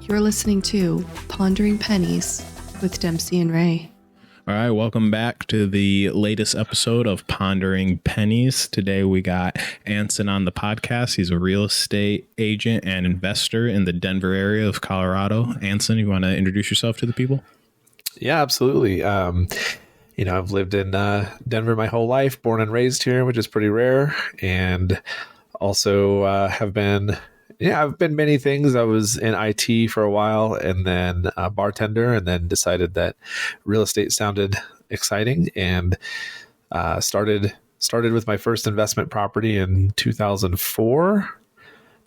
You're listening to Pondering Pennies with Dempsy and Ray. All right, welcome back to the latest episode of Pondering Pennies. Today we got Anson on the podcast. He's a real estate agent and investor in the Denver area of Colorado. Anson, you want to introduce yourself to the people? Yeah, absolutely. I've lived in Denver my whole life, born and raised here, which is pretty rare. And also I've been many things. I was in IT for a while and then a bartender, and then decided that real estate sounded exciting and started with my first investment property in 2004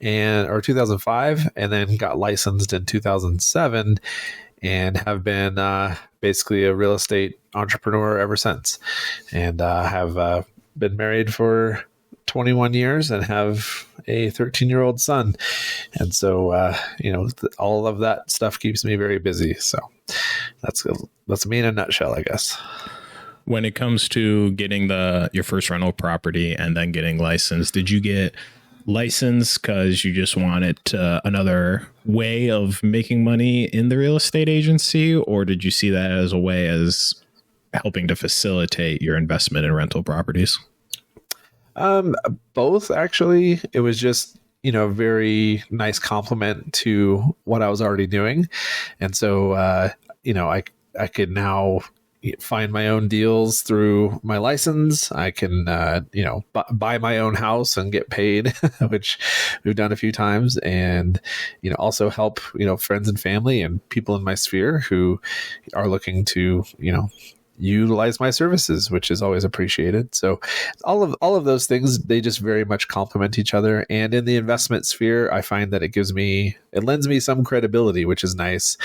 or 2005, and then got licensed in 2007 and have been basically a real estate entrepreneur ever since, and have been married for 21 years and have a 13-year-old son. And so, all of that stuff keeps me very busy. So that's me in a nutshell, I guess. When it comes to getting your first rental property and then getting licensed, did you get licensed because you just wanted another way of making money in the real estate agency, or did you see that as a way as helping to facilitate your investment in rental properties? Both, actually. It was just, a very nice compliment to what I was already doing. And so, I could now find my own deals through my license. I can, buy my own house and get paid, which we've done a few times, and, also help, friends and family and people in my sphere who are looking to, utilize my services, which is always appreciated. So all of those things, they just very much complement each other. And in the investment sphere, I find that it lends me some credibility, which is nice,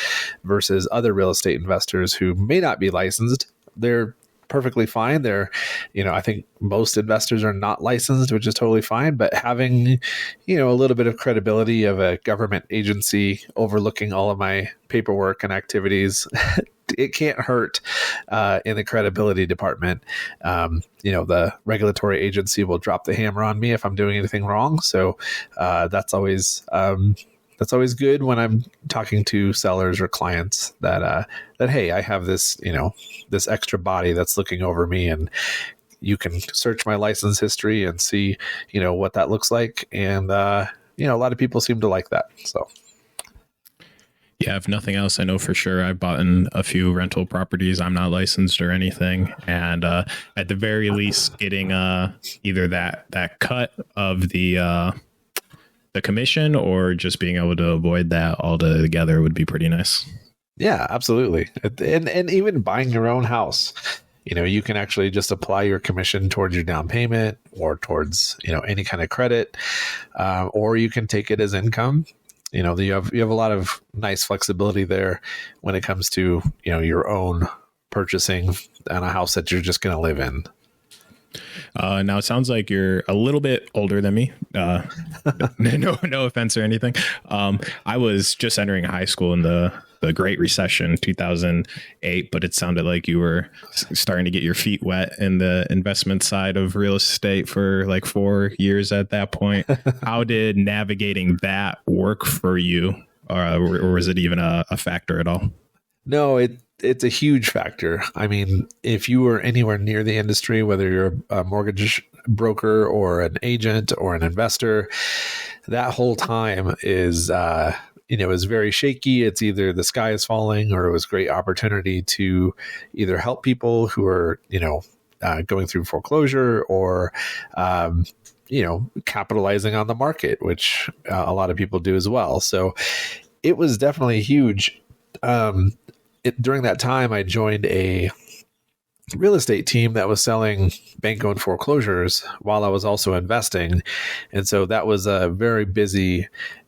versus other real estate investors who may not be licensed. They're perfectly fine. I think most investors are not licensed, which is totally fine, but having, a little bit of credibility of a government agency overlooking all of my paperwork and activities, it can't hurt in the credibility department. The regulatory agency will drop the hammer on me if I'm doing anything wrong. So that's always good when I'm talking to sellers or clients that hey, I have this this extra body that's looking over me, and you can search my license history and see what that looks like. And a lot of people seem to like that. So. Yeah, if nothing else, I know for sure I've bought in a few rental properties. I'm not licensed or anything. And at the very least, getting either that cut of the commission, or just being able to avoid that altogether would be pretty nice. Yeah, absolutely. And even buying your own house, you can actually just apply your commission towards your down payment or towards, any kind of credit, or you can take it as income. You have a lot of nice flexibility there when it comes to, your own purchasing and a house that you're just going to live in. Now it sounds like you're a little bit older than me. No offense or anything. I was just entering high school in the Great Recession, 2008, but it sounded like you were starting to get your feet wet in the investment side of real estate for like 4 years at that point. How did navigating that work for you? Or was it even a factor at all? No, it's a huge factor. I mean, if you were anywhere near the industry, whether you're a mortgage broker or an agent or an investor, that whole time is is very shaky. It's either the sky is falling, or it was a great opportunity to either help people who are, going through foreclosure, or, capitalizing on the market, which a lot of people do as well. So it was definitely huge. During that time, I joined a real estate team that was selling bank-owned foreclosures while I was also investing. And so that was a very busy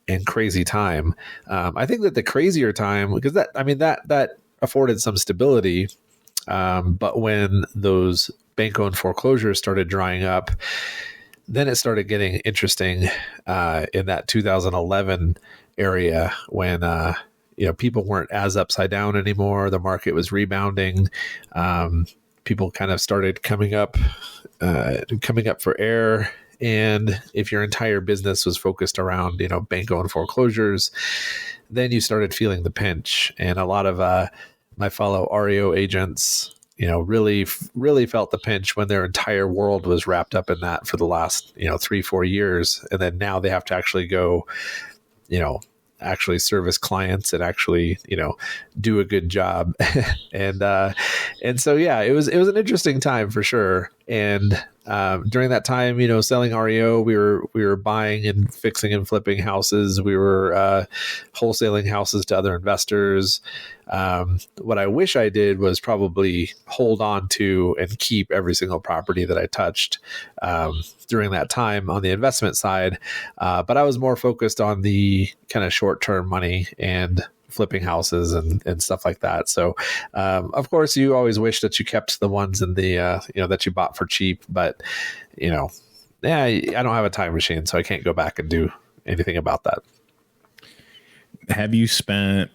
and crazy time. I think that the crazier time, because that afforded some stability. But when those bank-owned foreclosures started drying up, then it started getting interesting in that 2011 area when people weren't as upside down anymore. The market was rebounding. People kind of started coming up for air, and if your entire business was focused around, bank-owned foreclosures, then you started feeling the pinch. And a lot of my fellow REO agents, really felt the pinch when their entire world was wrapped up in that for the last, 3-4 years. And then now they have to actually go, actually service clients and actually, do a good job. and so, yeah, it was an interesting time for sure. And during that time, selling REO, we were buying and fixing and flipping houses. We were wholesaling houses to other investors. What I wish I did was probably hold on to and keep every single property that I touched during that time on the investment side. But I was more focused on the kind of short-term money and flipping houses and stuff like that. So, of course, you always wish that you kept the ones in the, that you bought for cheap. But, I don't have a time machine, so I can't go back and do anything about that. Have you spent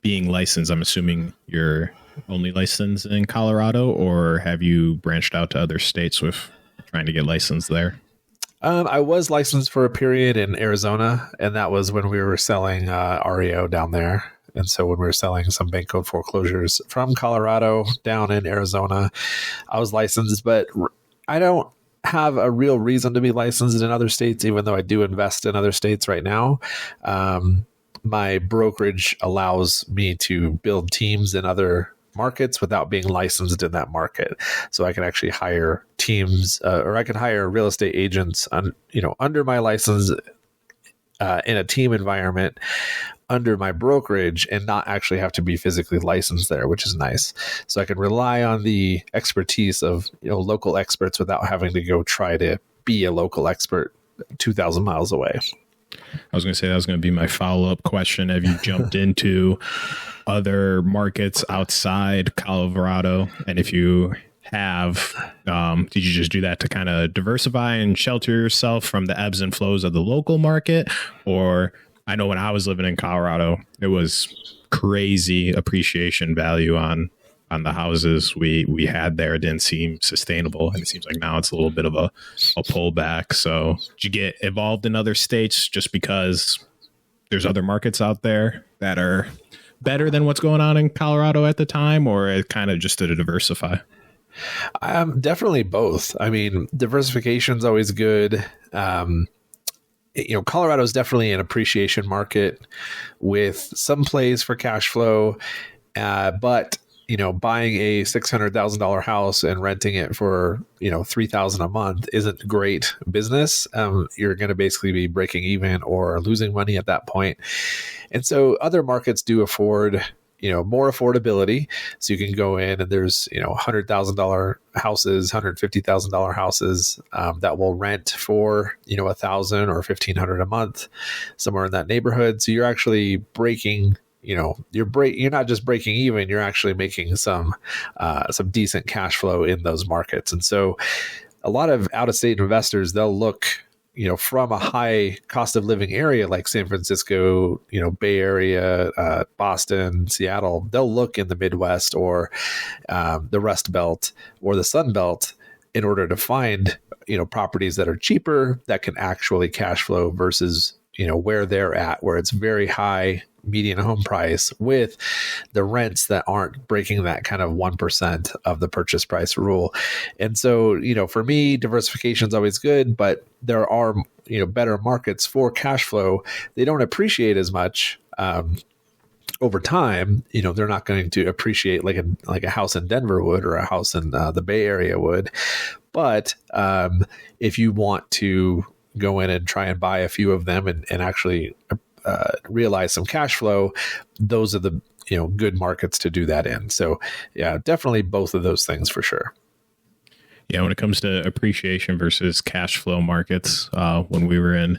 being licensed? I'm assuming you're only licensed in Colorado, or have you branched out to other states with trying to get licensed there? I was licensed for a period in Arizona, and that was when we were selling REO down there. And so when we were selling some bank code foreclosures from Colorado down in Arizona, I was licensed, but I don't have a real reason to be licensed in other states, even though I do invest in other states right now. My brokerage allows me to build teams in other markets without being licensed in that market. So I can actually hire teams or I can hire real estate agents under my license in a team environment under my brokerage and not actually have to be physically licensed there, which is nice. So I can rely on the expertise of local experts without having to go try to be a local expert 2,000 miles away. I was going to say that was going to be my follow-up question. Have you jumped into other markets outside Colorado? And if you have, did you just do that to kind of diversify and shelter yourself from the ebbs and flows of the local market? Or I know when I was living in Colorado, it was crazy appreciation value on the houses we had there. It didn't seem sustainable. And it seems like now it's a little bit of a pullback. So did you get involved in other states just because there's other markets out there that are better than what's going on in Colorado at the time, or kind of just to diversify? Definitely both. I mean, diversification is always good. Colorado is definitely an appreciation market with some plays for cash flow, but buying a $600,000 house and renting it for $3,000 a month isn't great business. You're going to basically be breaking even or losing money at that point. And so other markets do afford more affordability. So you can go in and there's $100,000 houses, $150,000 houses that will rent for $1,000 or $1,500 a month, somewhere in that neighborhood. So you're actually breaking. You're not just breaking even, you're actually making some decent cash flow in those markets. And so a lot of out-of-state investors, they'll look, from a high cost of living area like San Francisco, Bay Area, Boston, Seattle, they'll look in the Midwest or the Rust Belt or the Sun Belt in order to find, properties that are cheaper that can actually cash flow versus, where they're at, where it's very high median home price with the rents that aren't breaking that kind of 1% of the purchase price rule. And so, for me, diversification is always good, but there are, better markets for cash flow. They don't appreciate as much over time. They're not going to appreciate like a house in Denver would or a house in the Bay Area would. But if you want to go in and try and buy a few of them and actually realize some cash flow, those are the good markets to do that in. So yeah, definitely both of those things for sure. Yeah, when it comes to appreciation versus cash flow markets, when we were in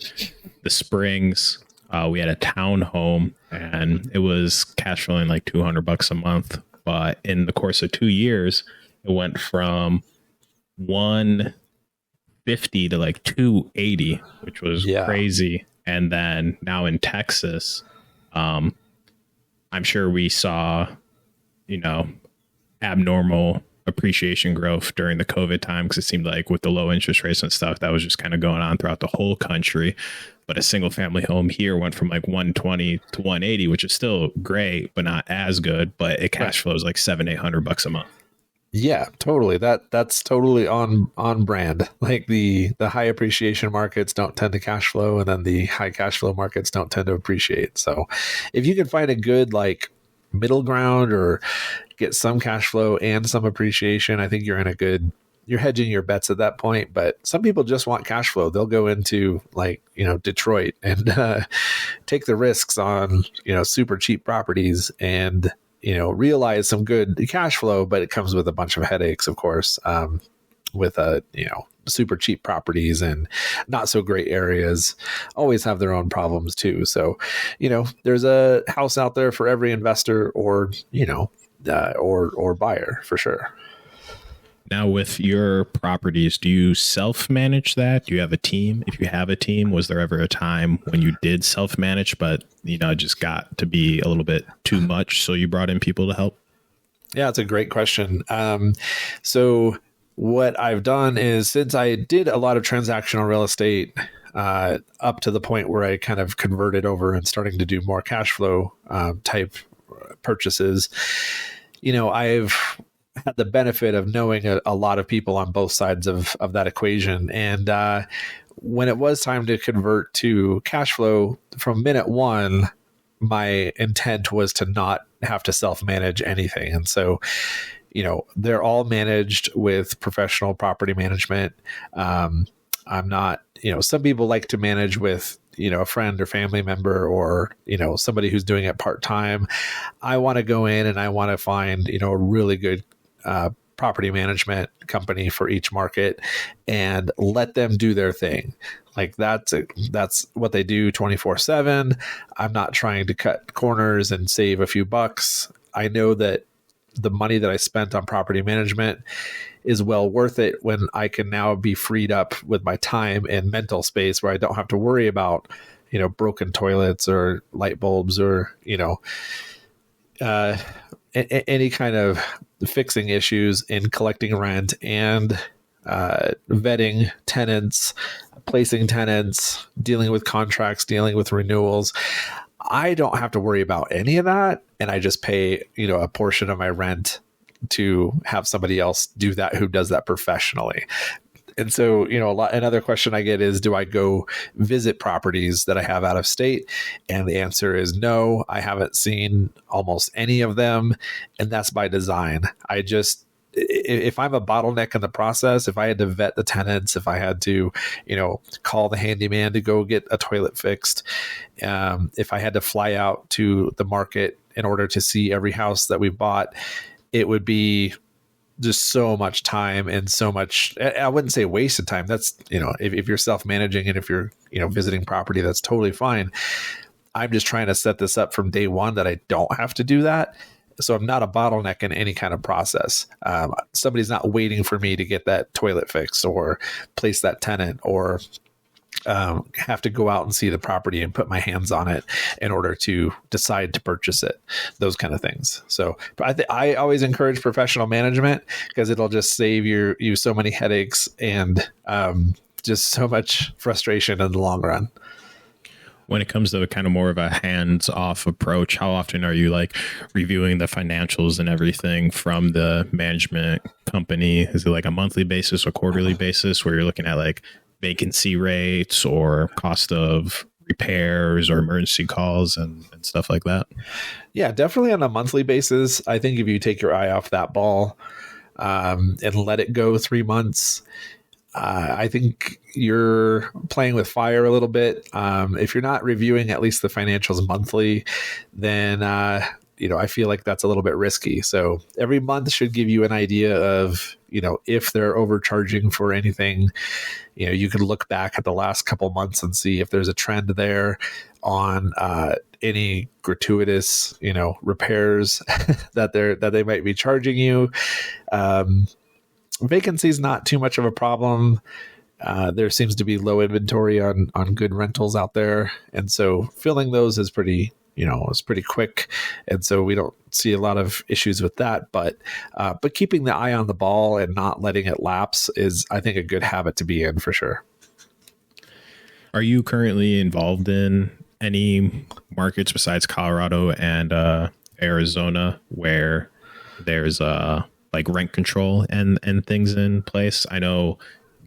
the Springs, we had a townhome and it was cash flowing like $200 a month. But in the course of 2 years, it went from $150 to like $280, which was crazy. And then now in Texas, I'm sure we saw, abnormal appreciation growth during the COVID time, because it seemed like with the low interest rates and stuff, that was just kind of going on throughout the whole country. But a single family home here went from like 120 to 180, which is still great, but not as good. But it cash flows like $700-800 a month. Yeah, totally. That's totally on brand. Like the high appreciation markets don't tend to cash flow, and then the high cash flow markets don't tend to appreciate. So if you can find a good like middle ground or get some cash flow and some appreciation, I think you're hedging your bets at that point. But some people just want cash flow. They'll go into like, Detroit and take the risks on, super cheap properties and, realize some good cash flow, but it comes with a bunch of headaches, of course, with super cheap properties and not so great areas always have their own problems too. So, there's a house out there for every investor or buyer for sure. Now, with your properties, do you self-manage that? Do you have a team? If you have a team, was there ever a time when you did self-manage, but it just got to be a little bit too much, so you brought in people to help? Yeah, it's a great question. So what I've done is, since I did a lot of transactional real estate up to the point where I kind of converted over and starting to do more cash flow type purchases, I've had the benefit of knowing a lot of people on both sides of that equation. And when it was time to convert to cash flow, from minute one, my intent was to not have to self-manage anything. And so, they're all managed with professional property management. I'm not, some people like to manage with, a friend or family member or, somebody who's doing it part-time. I want to go in and I want to find, a really good property management company for each market and let them do their thing. Like that's what they do 24/7. I'm not trying to cut corners and save a few bucks. I know that the money that I spent on property management is well worth it when I can now be freed up with my time and mental space where I don't have to worry about, broken toilets or light bulbs or, any kind of fixing issues in collecting rent and vetting tenants, placing tenants, dealing with contracts, dealing with renewals. I don't have to worry about any of that. And I just pay, a portion of my rent to have somebody else do that who does that professionally. And so, another question I get is, do I go visit properties that I have out of state? And the answer is no, I haven't seen almost any of them. And that's by design. If I'm a bottleneck in the process, if I had to vet the tenants, if I had to, call the handyman to go get a toilet fixed, if I had to fly out to the market in order to see every house that we bought, it would be just so much time and so much, I wouldn't say wasted time. That's, if you're self-managing and if you're, visiting property, that's totally fine. I'm just trying to set this up from day one that I don't have to do that. So I'm not a bottleneck in any kind of process. Somebody's not waiting for me to get that toilet fixed or place that tenant or have to go out and see the property and put my hands on it in order to decide to purchase it, those kind of things. So I always encourage professional management because it'll just save you so many headaches and just so much frustration in the long run. When it comes to kind of more of a hands-off approach, how often are you like reviewing the financials and everything from the management company? Is it like a monthly basis or quarterly basis where you're looking at like vacancy rates or cost of repairs or emergency calls and stuff like that? Yeah, definitely on a monthly basis. I think if you take your eye off that ball and let it go 3 months, I think you're playing with fire a little bit. If you're not reviewing at least the financials monthly, then I feel like that's a little bit risky. So every month should give you an idea of, if they're overcharging for anything. You can look back at the last couple months and see if there's a trend there on any gratuitous, repairs that they might be charging you. Vacancy is not too much of a problem. There seems to be low inventory on good rentals out there. And so filling those is pretty it's pretty quick, and so we don't see a lot of issues with that. But keeping the eye on the ball and not letting it lapse is, I think, a good habit to be in for sure. Are you currently involved in any markets besides Colorado and Arizona where there's like rent control and things in place? I know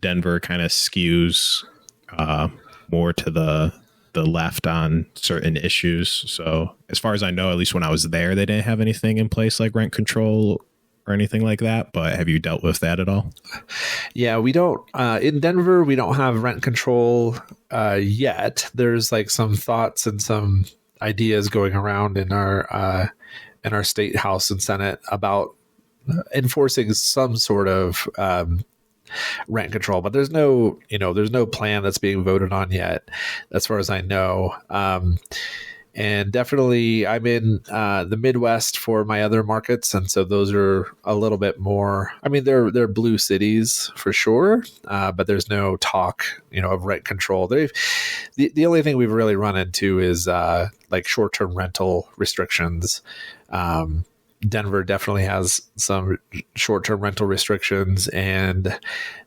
Denver kind of skews more to the left on certain issues. So as far as I know, at least when I was there, they didn't have anything in place like rent control or anything like that. But have you dealt with that at all? Yeah, we don't. In Denver, we don't have rent control yet. There's like some thoughts and some ideas going around in our state house and Senate about enforcing some sort of rent control, but there's no plan that's being voted on yet, as far as I know. And definitely I'm in the Midwest for my other markets. And so those are a little bit more, I mean, they're blue cities for sure. But there's no talk, of rent control. The only thing we've really run into is like short-term rental restrictions. Denver definitely has some short-term rental restrictions, and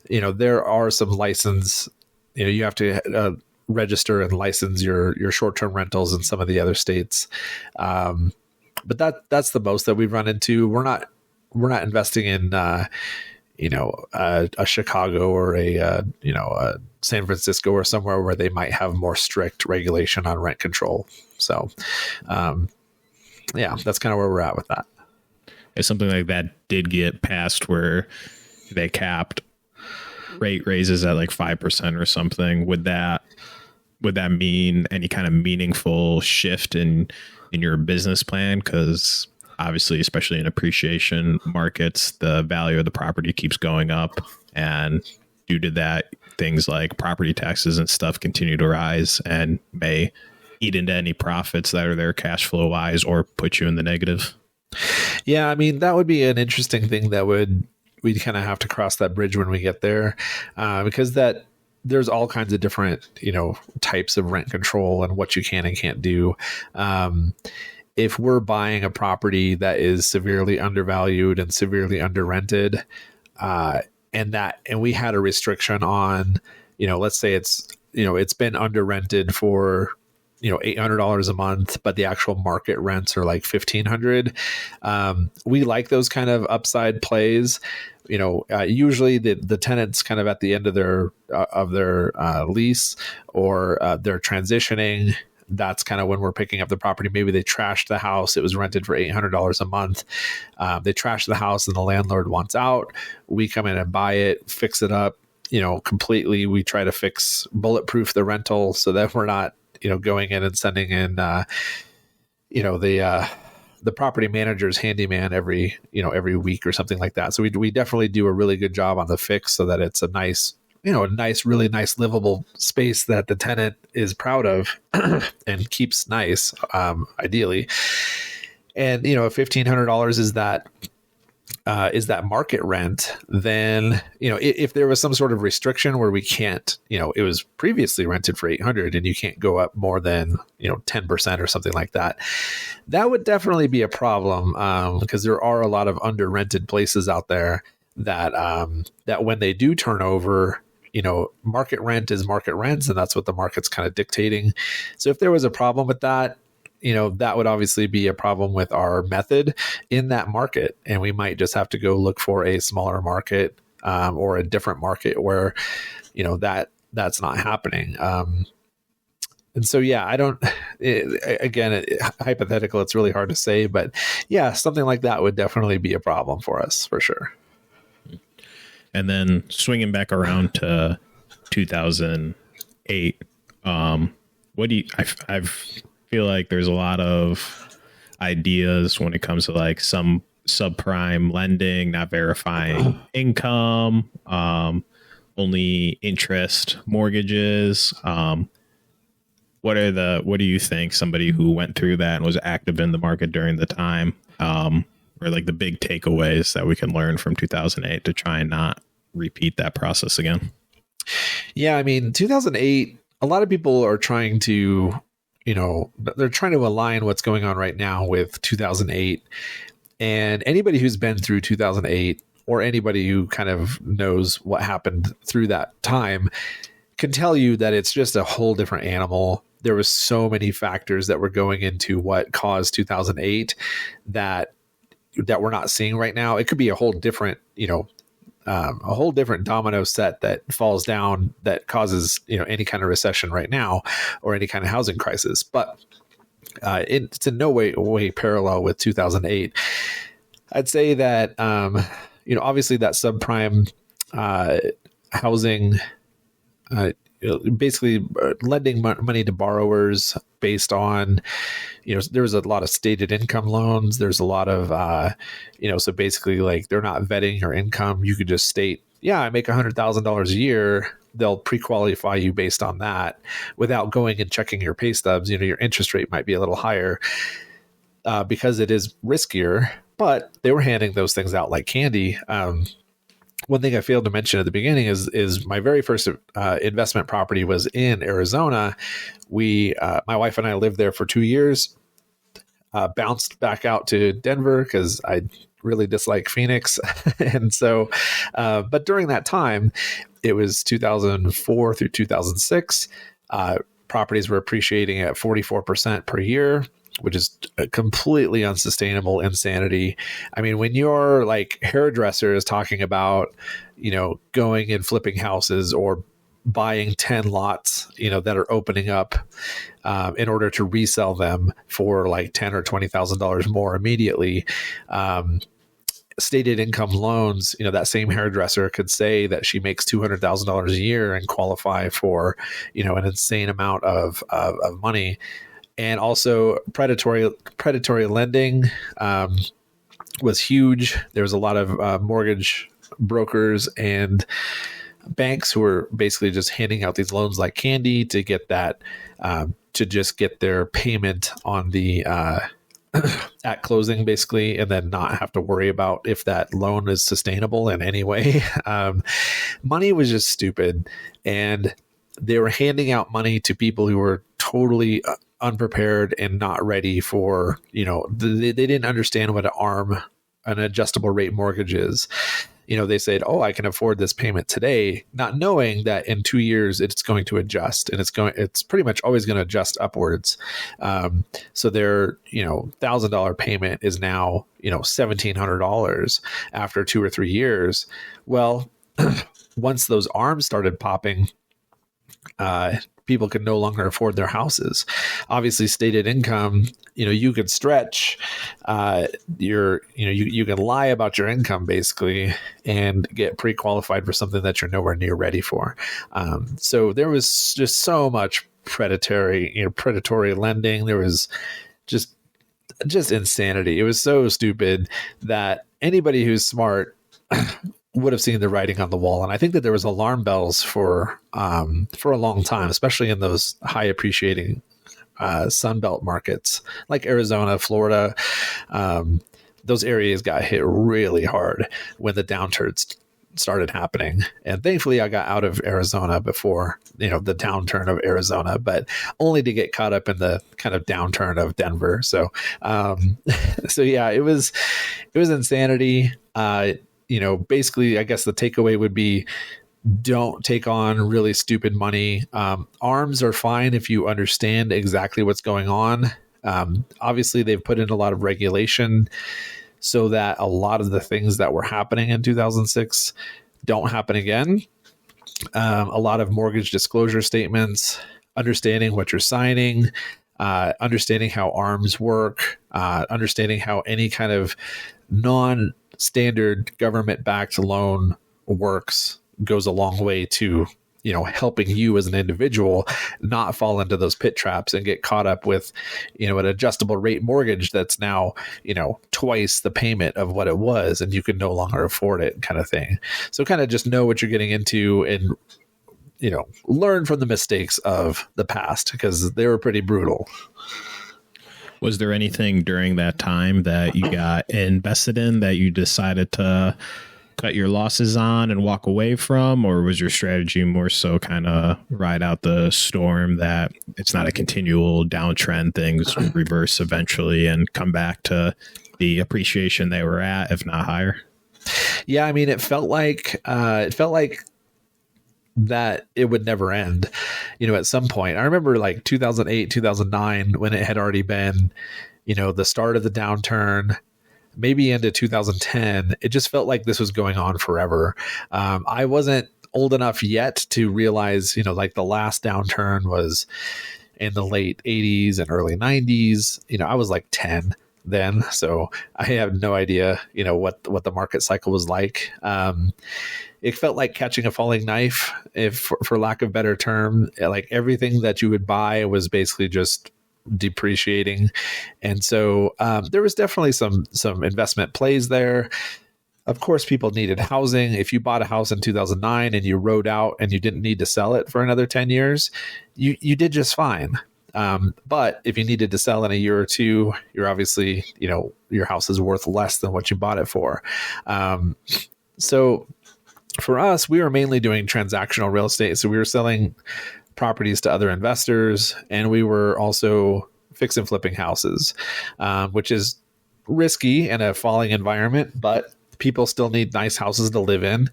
there are some license. You have to register and license your short-term rentals in some of the other states, but that's the most that we've run into. We're not investing in a Chicago or a San Francisco or somewhere where they might have more strict regulation on rent control. So yeah, that's kind of where we're at with that. If something like that did get passed where they capped rate raises at like 5% or something, would that mean any kind of meaningful shift in your business plan? Because obviously, especially in appreciation markets, the value of the property keeps going up, and due to that, things like property taxes and stuff continue to rise and may eat into any profits that are there cash flow wise or put you in the negative. Yeah, I mean, that would be an interesting thing that we'd kind of have to cross that bridge when we get there, because there's all kinds of different, types of rent control and what you can and can't do. If we're buying a property that is severely undervalued and severely under-rented, and we had a restriction on, let's say it's been under-rented for $800 a month, but the actual market rents are like $1,500. We like those kind of upside plays. Usually the tenants kind of at the end of their lease, or they're transitioning. That's kind of when we're picking up the property. Maybe they trashed the house. It was rented for $800 a month. They trashed the house and the landlord wants out. We come in and buy it, fix it up, completely. We try to bulletproof the rental so that we're not, going in and sending in, the property manager's handyman every week or something like that. So we definitely do a really good job on the fix so that it's a nice, really nice livable space that the tenant is proud of and keeps nice, ideally. And, if $1,500 is that market rent, then, if there was some sort of restriction where we can't, it was previously rented for $800 and you can't go up more than, 10% or something like that, that would definitely be a problem, because there are a lot of under rented places out there that when they do turn over, market rent is market rents, and that's what the market's kind of dictating. So if there was a problem with that, that would obviously be a problem with our method in that market. And we might just have to go look for a smaller market, or a different market where, that's not happening. And so, yeah, hypothetical, it's really hard to say, but yeah, something like that would definitely be a problem for us for sure. And then swinging back around to 2008, I feel like there's a lot of ideas when it comes to like some subprime lending, not verifying income, only interest mortgages. What do you think, somebody who went through that and was active in the market during the time, or like the big takeaways that we can learn from 2008 to try and not repeat that process again? Yeah, I mean, 2008, a lot of people are trying to they're trying to align what's going on right now with 2008. And anybody who's been through 2008, or anybody who kind of knows what happened through that time, can tell you that it's just a whole different animal. There was so many factors that were going into what caused 2008 that we're not seeing right now. It could be a whole different, a whole different domino set that falls down that causes, any kind of recession right now or any kind of housing crisis. But it's in no way parallel with 2008. I'd say that, obviously that subprime housing, basically lending money to borrowers based on, there was a lot of stated income loans. There's a lot of, so basically like they're not vetting your income. You could just state, yeah, I make $100,000 a year. They'll pre-qualify you based on that without going and checking your pay stubs. Your interest rate might be a little higher because it is riskier, but they were handing those things out like candy. One thing I failed to mention at the beginning is my very first investment property was in Arizona. My wife and I lived there for 2 years, bounced back out to Denver because I really dislike Phoenix. And so, but during that time, it was 2004 through 2006, properties were appreciating at 44% per year, which is a completely unsustainable insanity. I mean, when your like hairdresser is talking about, going and flipping houses or buying 10 lots, that are opening up in order to resell them for like $10,000 or $20,000 more immediately, stated income loans, that same hairdresser could say that she makes $200,000 a year and qualify for, an insane amount of money. And also predatory lending was huge. There was a lot of mortgage brokers and banks who were basically just handing out these loans like candy to get that, to just get their payment on the at closing, basically, and then not have to worry about if that loan is sustainable in any way. Money was just stupid, and they were handing out money to people who were totally unprepared and not ready for, they didn't understand what an adjustable rate mortgage is. They said, oh, I can afford this payment today, not knowing that in 2 years it's going to adjust, and it's pretty much always going to adjust upwards. So their, $1,000 payment is now, $1,700 after 2 or 3 years. Well, once those arms started popping, people could no longer afford their houses. Obviously, stated income, you could stretch you can lie about your income basically and get pre-qualified for something that you're nowhere near ready for. So there was just so much predatory lending. There was just insanity. It was so stupid that anybody who's smart would have seen the writing on the wall. And I think that there was alarm bells for a long time, especially in those high appreciating Sunbelt markets like Arizona, Florida. Those areas got hit really hard when the downturns started happening. And thankfully I got out of Arizona before, the downturn of Arizona, but only to get caught up in the kind of downturn of Denver. So, so yeah, it was insanity. Basically, I guess the takeaway would be don't take on really stupid money. Arms are fine if you understand exactly what's going on. Obviously, they've put in a lot of regulation so that a lot of the things that were happening in 2006 don't happen again. A lot of mortgage disclosure statements, understanding what you're signing, understanding how arms work, understanding how any kind of non-standard government-backed loan works goes a long way to, helping you as an individual not fall into those pit traps and get caught up with, an adjustable rate mortgage that's now, twice the payment of what it was, and you can no longer afford it, kind of thing. So kind of just know what you're getting into and, learn from the mistakes of the past because they were pretty brutal. Was there anything during that time that you got invested in that you decided to cut your losses on and walk away from, or was your strategy more so kind of ride out the storm, that it's not a continual downtrend, things reverse eventually and come back to the appreciation they were at, if not higher? Yeah, I mean, it felt like that it would never end, at some point. I remember like 2008, 2009, when it had already been, the start of the downturn, maybe into 2010. It just felt like this was going on forever. I wasn't old enough yet to realize, like the last downturn was in the late 80s and early 90s. I was like 10 then, so I have no idea, what the market cycle was like. It felt like catching a falling knife, if for lack of better term. Like everything that you would buy was basically just depreciating. And so there was definitely some investment plays there. Of course, people needed housing. If you bought a house in 2009 and you rode out and you didn't need to sell it for another 10 years, you did just fine. But if you needed to sell in a year or two, you're obviously, your house is worth less than what you bought it for. So for us, we were mainly doing transactional real estate. So we were selling properties to other investors, and we were also fix and flipping houses, which is risky in a falling environment, but people still need nice houses to live in.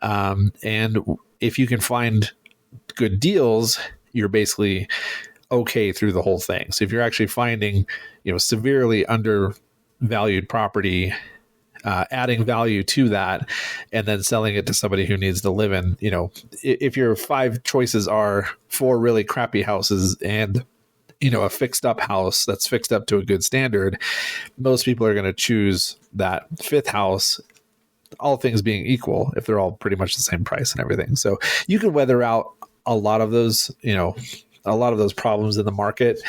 And if you can find good deals, you're basically okay through the whole thing. So if you're actually finding, severely undervalued property, adding value to that, and then selling it to somebody who needs to live in, if your 5 choices are 4 really crappy houses and, a fixed up house that's fixed up to a good standard, most people are going to choose that 5th house, all things being equal, if they're all pretty much the same price and everything. So you can weather out a lot of those, problems in the market,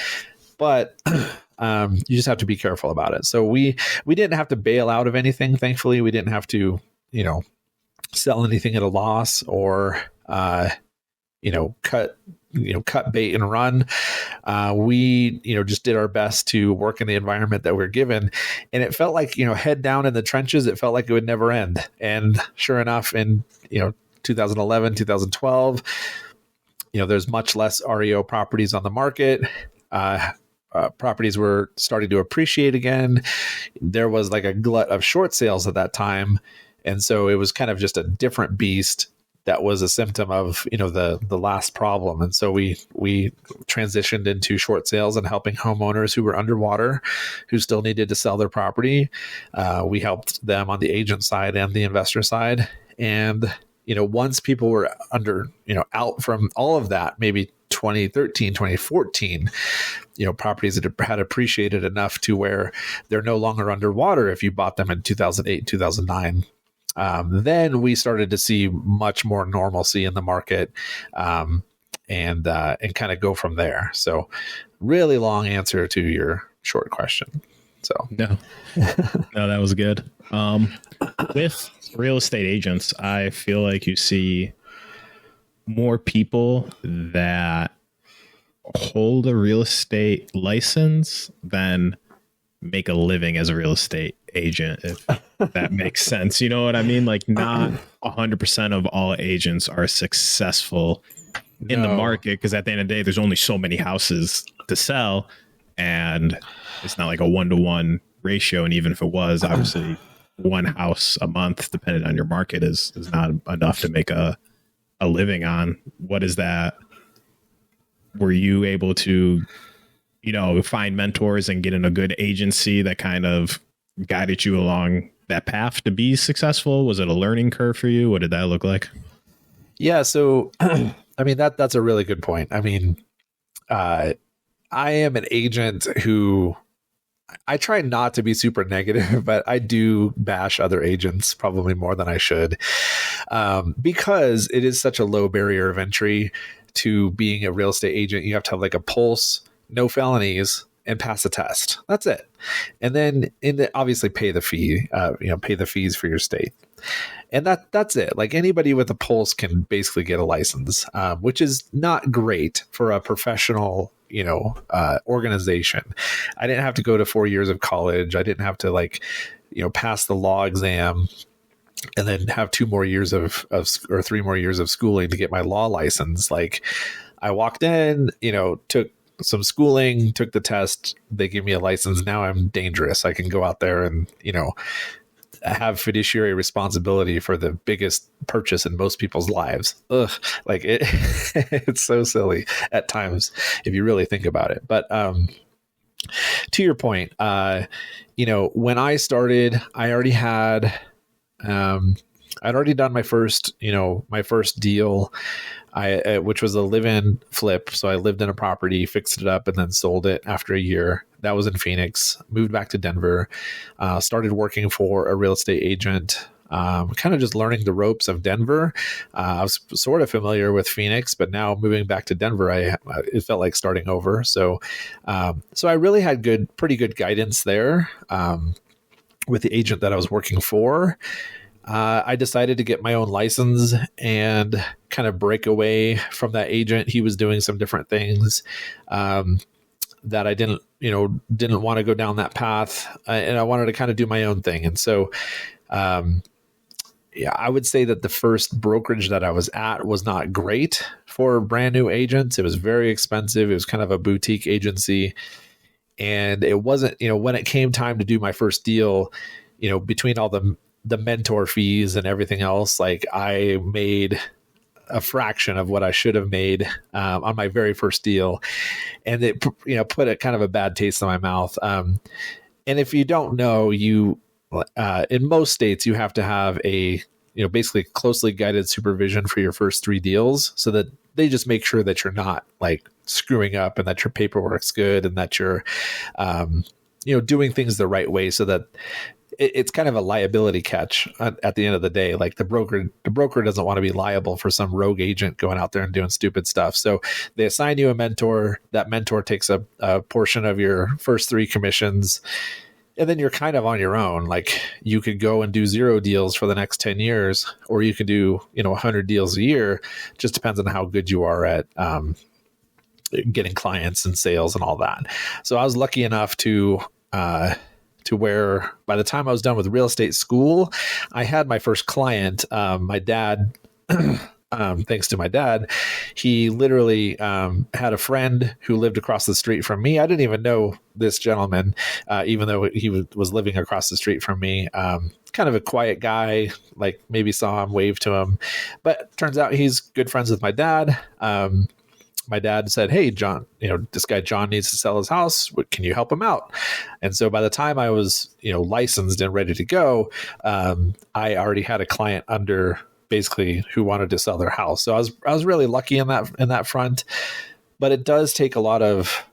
but you just have to be careful about it. So we didn't have to bail out of anything. Thankfully, we didn't have to, sell anything at a loss or, cut bait and run. We, just did our best to work in the environment that we're given. And it felt like, head down in the trenches, it felt like it would never end. And sure enough, in, 2011, 2012, there's much less REO properties on the market. Properties were starting to appreciate again. There was like a glut of short sales at that time. And so it was kind of just a different beast that was a symptom of, the last problem. And so we transitioned into short sales and helping homeowners who were underwater, who still needed to sell their property. We helped them on the agent side and the investor side. And, once people were out from all of that, maybe 2013, 2014, properties that had appreciated enough to where they're no longer underwater if you bought them in 2008, 2009. Then we started to see much more normalcy in the market, and kind of go from there. So really long answer to your short question. So no, that was good. With real estate agents, I feel like you see more people that hold a real estate license than make a living as a real estate agent, if that makes sense. You know what I mean? Like, not 100% of all agents are successful in the market, because at the end of the day, there's only so many houses to sell, and it's not like a 1-to-1 ratio. And even if it was, obviously one house a month, depending on your market, is not enough to make a living on. What is that? Were you able to, find mentors and get in a good agency that kind of guided you along that path to be successful? Was it a learning curve for you? What did that look like? Yeah. So, I mean, that's a really good point. I mean, I am an agent who, I try not to be super negative, but I do bash other agents probably more than I should, because it is such a low barrier of entry to being a real estate agent. You have to have like a pulse, no felonies, and pass a test. That's it. And then obviously pay the fee, pay the fees for your state. And that's it. Like, anybody with a pulse can basically get a license, which is not great for a professional, organization. I didn't have to go to 4 years of college. I didn't have to pass the law exam. and then have 2 more years or 3 more years of schooling to get my law license. Like, I walked in, took some schooling, took the test, they gave me a license. Now I'm dangerous. I can go out there and, have fiduciary responsibility for the biggest purchase in most people's lives. Ugh, like it's so silly at times if you really think about it. But to your point, when I started, I already had, I'd already done my first deal, which was a live-in flip. So I lived in a property, fixed it up, and then sold it after a year. That was in Phoenix. Moved back to Denver, started working for a real estate agent, kind of just learning the ropes of Denver. I was sort of familiar with Phoenix, but now moving back to Denver, it felt like starting over. So I really had pretty good guidance there with the agent that I was working for. I decided to get my own license and kind of break away from that agent. He was doing some different things that I didn't want to go down that path, and I wanted to kind of do my own thing. And so, I would say that the first brokerage that I was at was not great for brand new agents. It was very expensive. It was kind of a boutique agency, and it wasn't, when it came time to do my first deal, between all the mentor fees and everything else, like I made a fraction of what I should have made on my very first deal. And it, put a kind of a bad taste in my mouth. And if you don't know, in most states, you have to have a, basically closely guided supervision for your first 3 deals, so that they just make sure that you're not like screwing up and that your paperwork's good and that you're, doing things the right way, so that it's kind of a liability catch at the end of the day. Like the broker doesn't want to be liable for some rogue agent going out there and doing stupid stuff. So they assign you a mentor. That mentor takes a portion of your first 3 commissions, and then you're kind of on your own. Like you could go and do 0 deals for the next 10 years, or you could do, 100 deals a year. Just depends on how good you are at getting clients and sales and all that. So I was lucky enough to where by the time I was done with real estate school, I had my first client. My dad, thanks to my dad, he literally had a friend who lived across the street from me. I didn't even know this gentleman, even though he was living across the street from me. Kind of a quiet guy, like maybe saw him, waved to him, but turns out he's good friends with my dad. My dad said, "Hey, John, this guy John needs to sell his house. Can you help him out?" And so by the time I was, licensed and ready to go, I already had a client under basically who wanted to sell their house. So I was really lucky in that front. But it does take a lot of,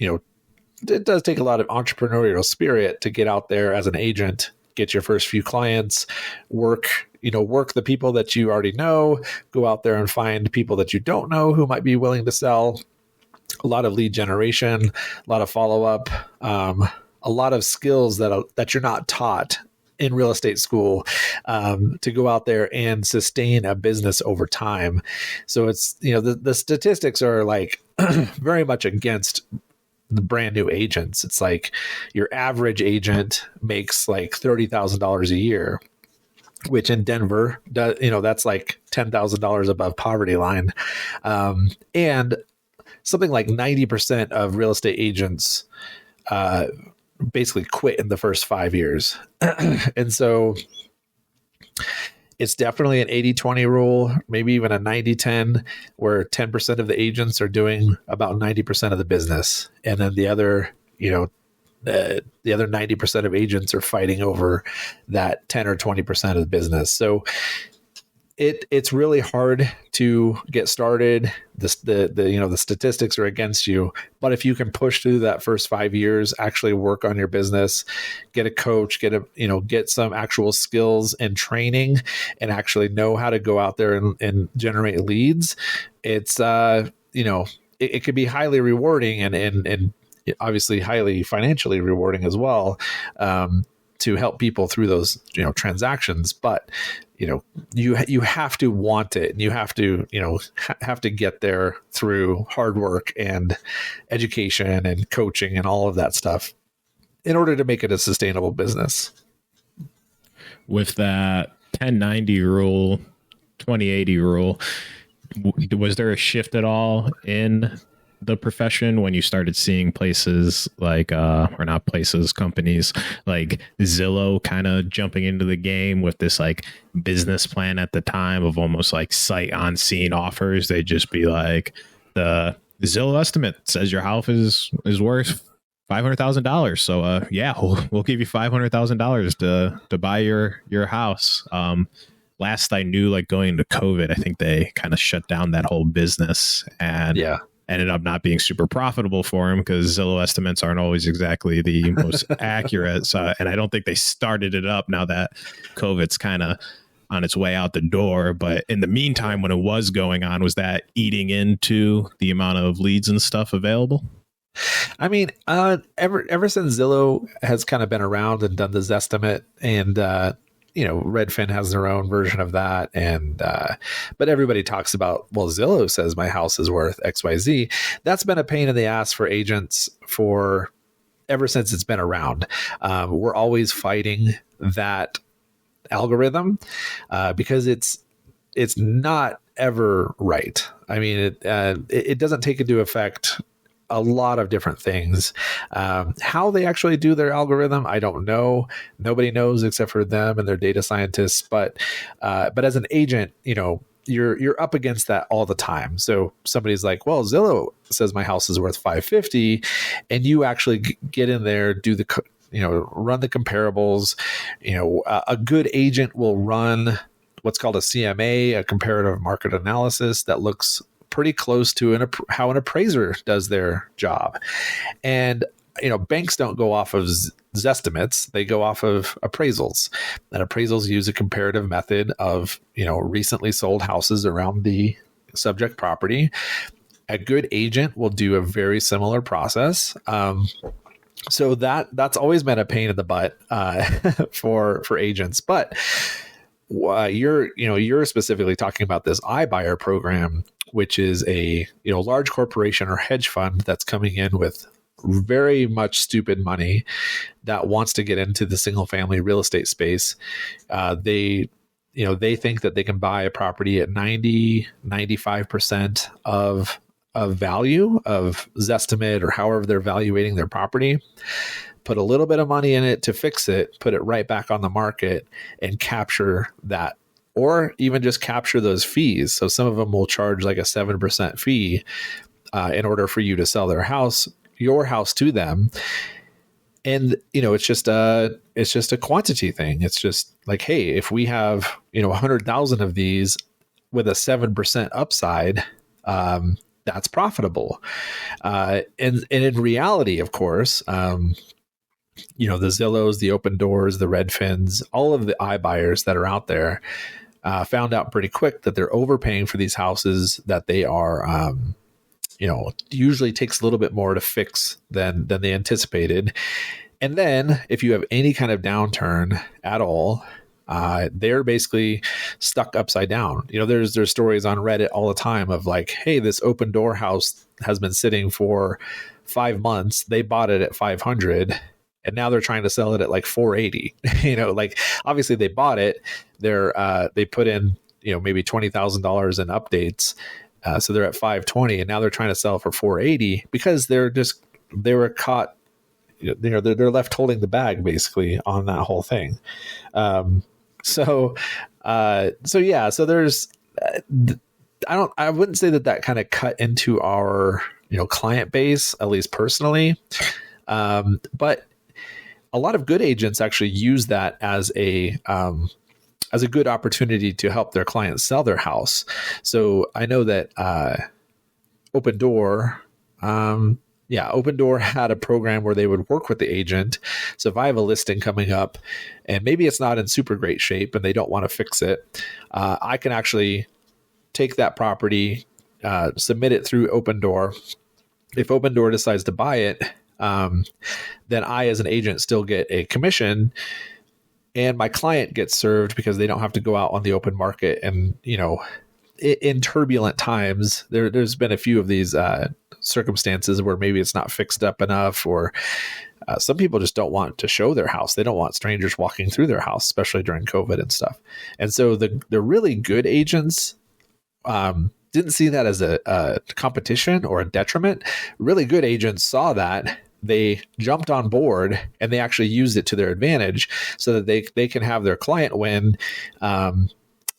entrepreneurial spirit to get out there as an agent, get your first few clients, work the people that you already know, go out there and find people that you don't know who might be willing to sell. A lot of lead generation, a lot of follow-up, a lot of skills that you're not taught in real estate school, to go out there and sustain a business over time. So it's, the statistics are like very much against the brand new agents. It's like your average agent makes like $30,000 a year, which in Denver, that's like $10,000 above poverty line. And something like 90% of real estate agents basically quit in the first 5 years. And so it's definitely an 80-20 rule, maybe even a 90-10, where 10% of the agents are doing about 90% of the business. And then the other 90% of agents are fighting over that 10 or 20% of the business. So it's really hard to get started. The statistics are against you, but if you can push through that first 5 years, actually work on your business, get a coach, get some actual skills and training, and actually know how to go out there and generate leads, it's it could be highly rewarding and obviously highly financially rewarding as well, to help people through those transactions. But you have to want it, and you have to get there through hard work and education and coaching and all of that stuff in order to make it a sustainable business. With that 1090 rule, 2080 rule, was there a shift at all in the profession when you started seeing places like or not places, companies like Zillow kind of jumping into the game with this like business plan at the time of almost like sight on scene offers? They'd just be like, the Zillow estimate says your house is worth $500,000, so yeah, we'll give you $500,000 to buy your house. Last I knew, like going into COVID, I think they kind of shut down that whole business and ended up not being super profitable for them because Zillow estimates aren't always exactly the most accurate. So, and I don't think they started it up now that COVID's kind of on its way out the door. But in the meantime, when it was going on, was that eating into the amount of leads and stuff available? I mean, ever since Zillow has kind of been around and done this estimate, and Redfin has their own version of that, and but everybody talks about, well, Zillow says my house is worth XYZ. That's been a pain in the ass for agents for ever since it's been around. We're always fighting that algorithm because it's not ever right. I mean, it doesn't take into effect a lot of different things. How they actually do their algorithm, I don't know. Nobody knows except for them and their data scientists. But as an agent, you're up against that all the time. So somebody's like, well, Zillow says my house is worth 550, and you actually get in there, do the run the comparables. A good agent will run what's called a CMA, a comparative market analysis, that looks pretty close to how an appraiser does their job. And, banks don't go off of Zestimates. They go off of appraisals, and appraisals use a comparative method of, recently sold houses around the subject property. A good agent will do a very similar process. So that's always been a pain in the butt for agents. But you're specifically talking about this iBuyer program, which is a large corporation or hedge fund that's coming in with very much stupid money that wants to get into the single family real estate space. They think that they can buy a property at 95% of value of Zestimate, or however they're evaluating their property, put a little bit of money in it to fix it, put it right back on the market, and capture that, or even just capture those fees. So some of them will charge like a 7% fee in order for you to sell your house to them. And it's just a quantity thing. It's just like, hey, if we have 100,000 of these with a 7% upside, that's profitable. And in reality, of course, the Zillows, the Open Doors, the Redfins, all of the iBuyers that are out there found out pretty quick that they're overpaying for these houses, that they are, usually takes a little bit more to fix than they anticipated. And then if you have any kind of downturn at all, they're basically stuck upside down. There's stories on Reddit all the time of like, hey, this Open Door house has been sitting for 5 months. They bought it at 500. And now they're trying to sell it at like 480. Like obviously they bought it. They put in maybe $20,000 in updates, so they're at 520, and now they're trying to sell for 480 because they were caught. They're left holding the bag basically on that whole thing. So there's. I wouldn't say that kind of cut into our client base, at least personally, but a lot of good agents actually use that as a good opportunity to help their clients sell their house. So I know that Open Door, Open Door had a program where they would work with the agent. So if I have a listing coming up and maybe it's not in super great shape and they don't want to fix it, I can actually take that property, submit it through Open Door. If Open Door decides to buy it, then I, as an agent, still get a commission, and my client gets served because they don't have to go out on the open market and in turbulent times, there's been a few of these circumstances where maybe it's not fixed up enough, or some people just don't want to show their house. They don't want strangers walking through their house, especially during COVID and stuff. And so the really good agents didn't see that as a competition or a detriment. Really good agents saw that. They jumped on board and they actually used it to their advantage so that they can have their client win.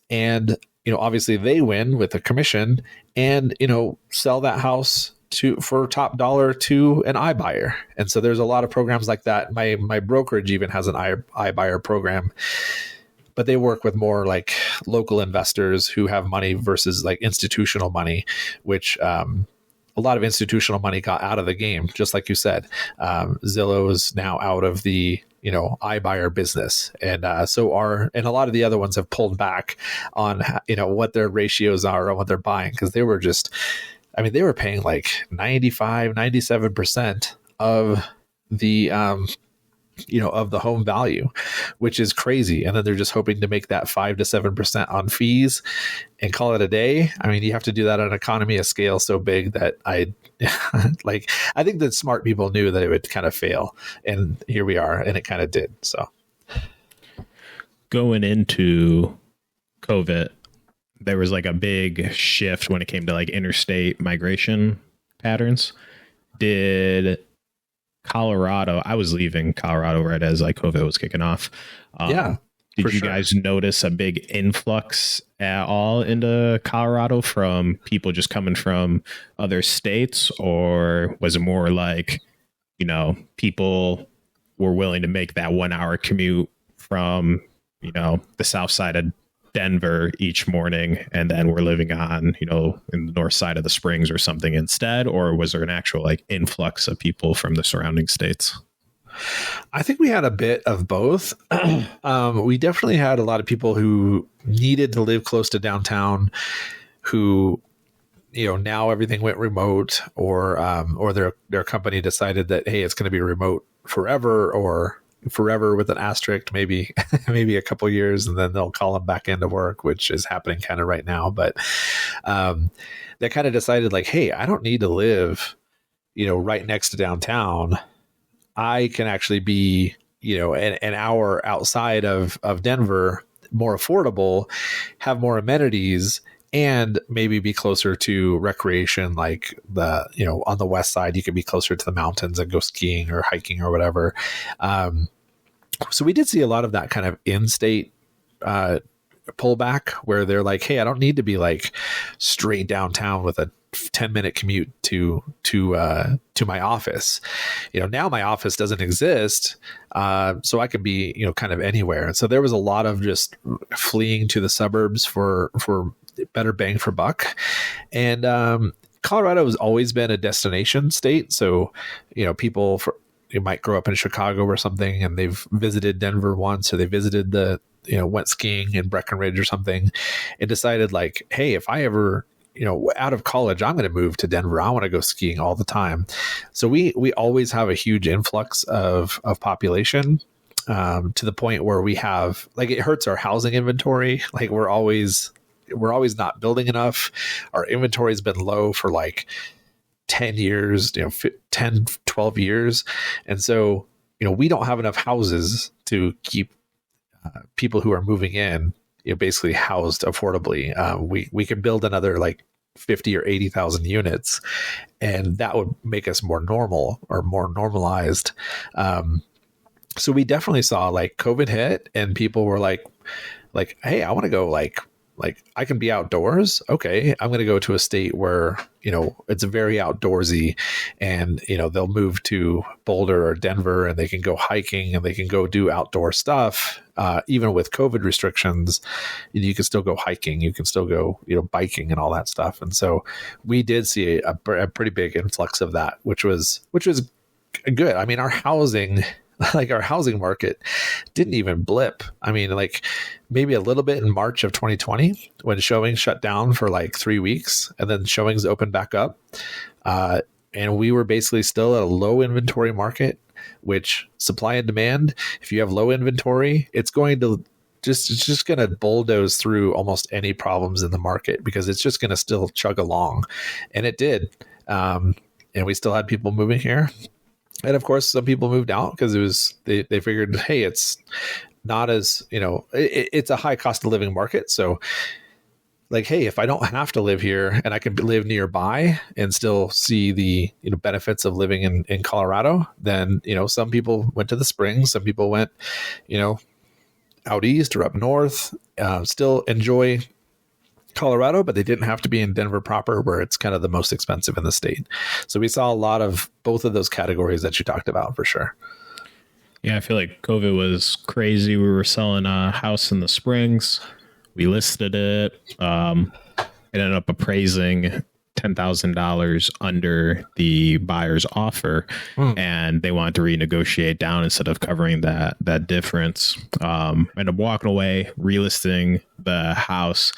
And, obviously they win with a commission and, sell that house for top dollar to an iBuyer. And so there's a lot of programs like that. My brokerage even has an iBuyer program, but they work with more like local investors who have money versus like institutional money, which, a lot of institutional money got out of the game, just like you said. Zillow is now out of the iBuyer business, and and a lot of the other ones have pulled back on what their ratios are and what they're buying, because they were they were paying like 97% of the of the home value, which is crazy. And then they're just hoping to make that 5 to 7% on fees and call it a day. I mean, you have to do that on an economy of scale so big that I think that smart people knew that it would kind of fail. And here we are, and it kind of did. So going into COVID, there was like a big shift when it came to like interstate migration patterns. Did Colorado, I was leaving Colorado right as like COVID was kicking off. Did you guys notice a big influx at all into Colorado from people just coming from other states, or was it more like, people were willing to make that 1 hour commute from, the south side of Denver each morning, and then we're living on, in the north side of the Springs or something instead? Or was there an actual like influx of people from the surrounding states? I think we had a bit of both. We definitely had a lot of people who needed to live close to downtown, who, now everything went remote, or their company decided that, hey, it's going to be remote forever, or forever with an asterisk, maybe a couple years, and then they'll call them back into work, which is happening kind of right now. But they kind of decided like, hey, I don't need to live, right next to downtown. I can actually be, an hour outside of Denver, more affordable, have more amenities, and maybe be closer to recreation, like on the west side, you could be closer to the mountains and go skiing or hiking or whatever. So we did see a lot of that kind of in-state pullback, where they're like, hey, I don't need to be like straight downtown with a 10-minute commute to my office. Now my office doesn't exist, so I could be kind of anywhere. And so there was a lot of just fleeing to the suburbs for better bang for buck. And Colorado has always been a destination state, so people might grow up in Chicago or something, and they've visited Denver once, or they visited went skiing in Breckenridge or something, and decided like, hey, if I ever out of college, I'm going to move to Denver. I want to go skiing all the time. So we always have a huge influx of population, to the point where we have like, it hurts our housing inventory. Like we're always not building enough. Our inventory has been low for like 10 years, 10, 12 years. And so, we don't have enough houses to keep people who are moving in, basically housed affordably. We could build another like 50 or 80,000 units, and that would make us more normal or more normalized. So we definitely saw like COVID hit, and people were like, hey, I want to go like I can be outdoors. Okay, I'm going to go to a state where, it's very outdoorsy, and, they'll move to Boulder or Denver, and they can go hiking and they can go do outdoor stuff. Even with COVID restrictions, you can still go hiking, you can still go, biking and all that stuff. And so we did see a pretty big influx of that, which was good. I mean, our housing market didn't even blip. I mean, like maybe a little bit in March of 2020 when showings shut down for like 3 weeks, and then showings opened back up. And we were basically still at a low inventory market, which supply and demand, if you have low inventory, it's going to it's just going to bulldoze through almost any problems in the market because it's just going to still chug along. And it did. And we still had people moving here. And of course, some people moved out because they figured, hey, it's not as, it's a high cost of living market. So like, hey, if I don't have to live here and I can live nearby and still see the benefits of living in Colorado, then some people went to the Springs, some people went out east or up north, still enjoy Colorado, but they didn't have to be in Denver proper, where it's kind of the most expensive in the state. So we saw a lot of both of those categories that you talked about for sure. Yeah, I feel like COVID was crazy. We were selling a house in the Springs. We listed it. It ended up appraising $10,000 under the buyer's offer, and they wanted to renegotiate down instead of covering that difference. Ended up walking away, relisting the house,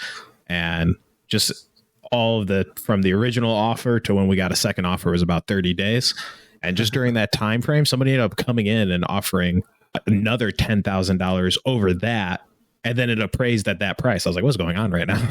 and just all of the from the original offer to when we got a second offer was about 30 days. And just during that time frame, somebody ended up coming in and offering another $10,000 over that. And then it appraised at that price. I was like, what's going on right now?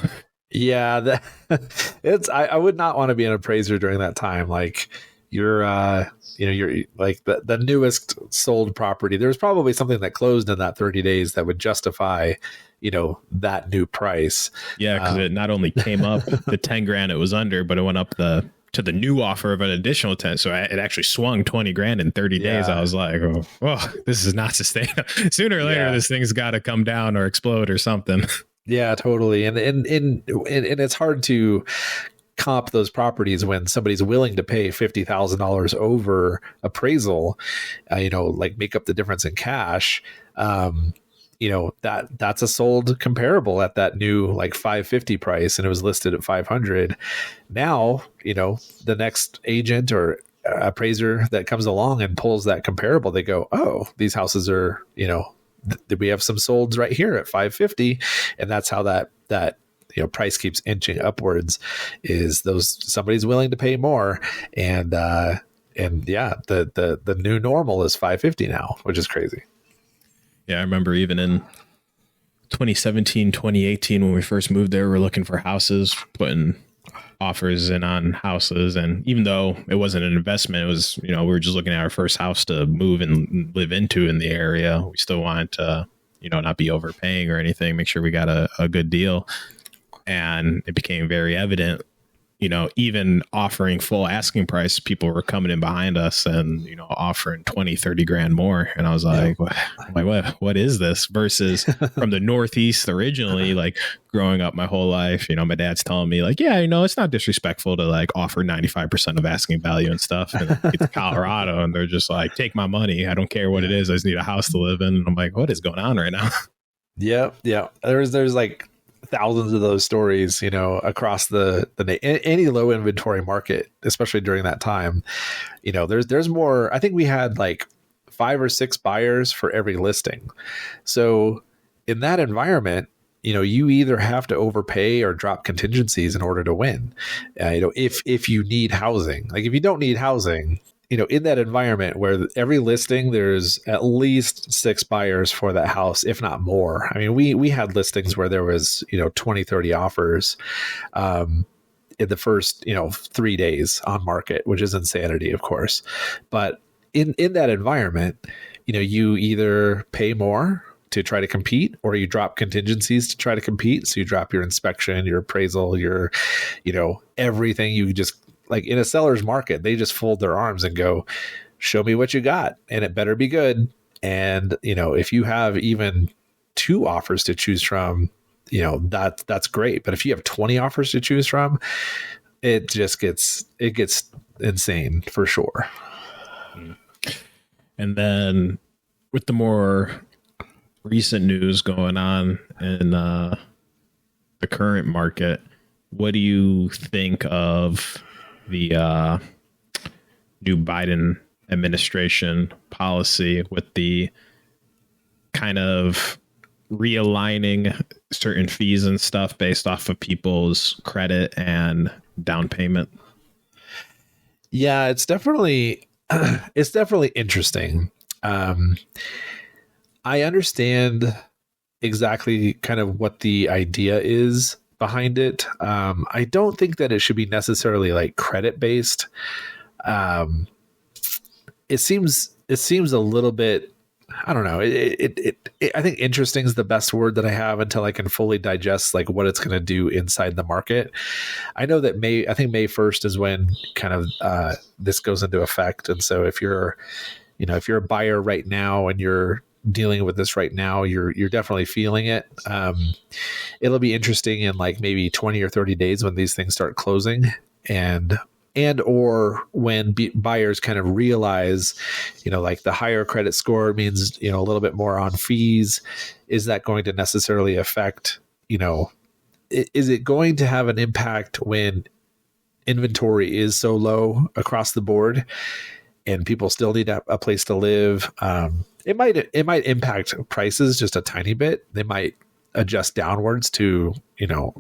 Yeah, I would not want to be an appraiser during that time. Like you're like the newest sold property. There's probably something that closed in that 30 days that would justify, that new price. Yeah, because it not only came up the 10 grand it was under, but it went up to the new offer of an additional 10. So it actually swung 20 grand in 30 days. I was like, oh, this is not sustainable. Sooner or later, this thing's got to come down or explode or something. Yeah, totally. And it's hard to comp those properties when somebody's willing to pay $50,000 over appraisal, like make up the difference in cash. That's a sold comparable at that new like 550 price, and it was listed at 500. Now, the next agent or appraiser that comes along and pulls that comparable, they go, oh, these houses are, we have some solds right here at 550. And that's how that price keeps inching upwards, is somebody's willing to pay more. And yeah, the new normal is 550 now, which is crazy. Yeah, I remember even in 2017, 2018, when we first moved there, we were looking for houses, putting offers in on houses. And even though it wasn't an investment, it was, we were just looking at our first house to move and live into in the area. We still wanted to, not be overpaying or anything, make sure we got a good deal. And it became very evident, even offering full asking price, people were coming in behind us and, offering 20, 30 grand more. And I was like, what is this? Versus from the Northeast originally, like growing up my whole life, my dad's telling me like, yeah, it's not disrespectful to like offer 95% of asking value and stuff. And it's Colorado and they're just like, take my money. I don't care what it is. I just need a house to live in. And I'm like, what is going on right now? Yeah. There's like thousands of those stories, across any low inventory market, especially during that time. There's more. I think we had like 5 or 6 buyers for every listing. So in that environment, you either have to overpay or drop contingencies in order to win. If you need housing, like if you don't need housing, in that environment where every listing, there's at least 6 buyers for that house, if not more. I mean, we had listings where there was, 20, 30 offers in the first, 3 days on market, which is insanity, of course. But in that environment, you either pay more to try to compete, or you drop contingencies to try to compete. So you drop your inspection, your appraisal, your, everything. You just, like in a seller's market, they just fold their arms and go, show me what you got, and it better be good. And, if you have even 2 offers to choose from, that's great. But if you have 20 offers to choose from, it gets insane for sure. And then with the more recent news going on in the current market, what do you think of the new Biden administration policy with the kind of realigning certain fees and stuff based off of people's credit and down payment? Yeah, it's definitely interesting. I understand, exactly kind of what the idea is behind it. I don't think that it should be necessarily like credit based. It seems a little bit, I don't know. I think interesting is the best word that I have until I can fully digest like what it's going to do inside the market. I know that May 1st is when kind of this goes into effect. And so if you're a buyer right now and you're dealing with this right now, you're definitely feeling it. It'll be interesting in like maybe 20 or 30 days when these things start closing, and or when buyers kind of realize, like the higher credit score means, a little bit more on fees. Is that going to necessarily affect, is it going to have an impact when inventory is so low across the board and people still need a place to live? It might impact prices just a tiny bit. They might adjust downwards to,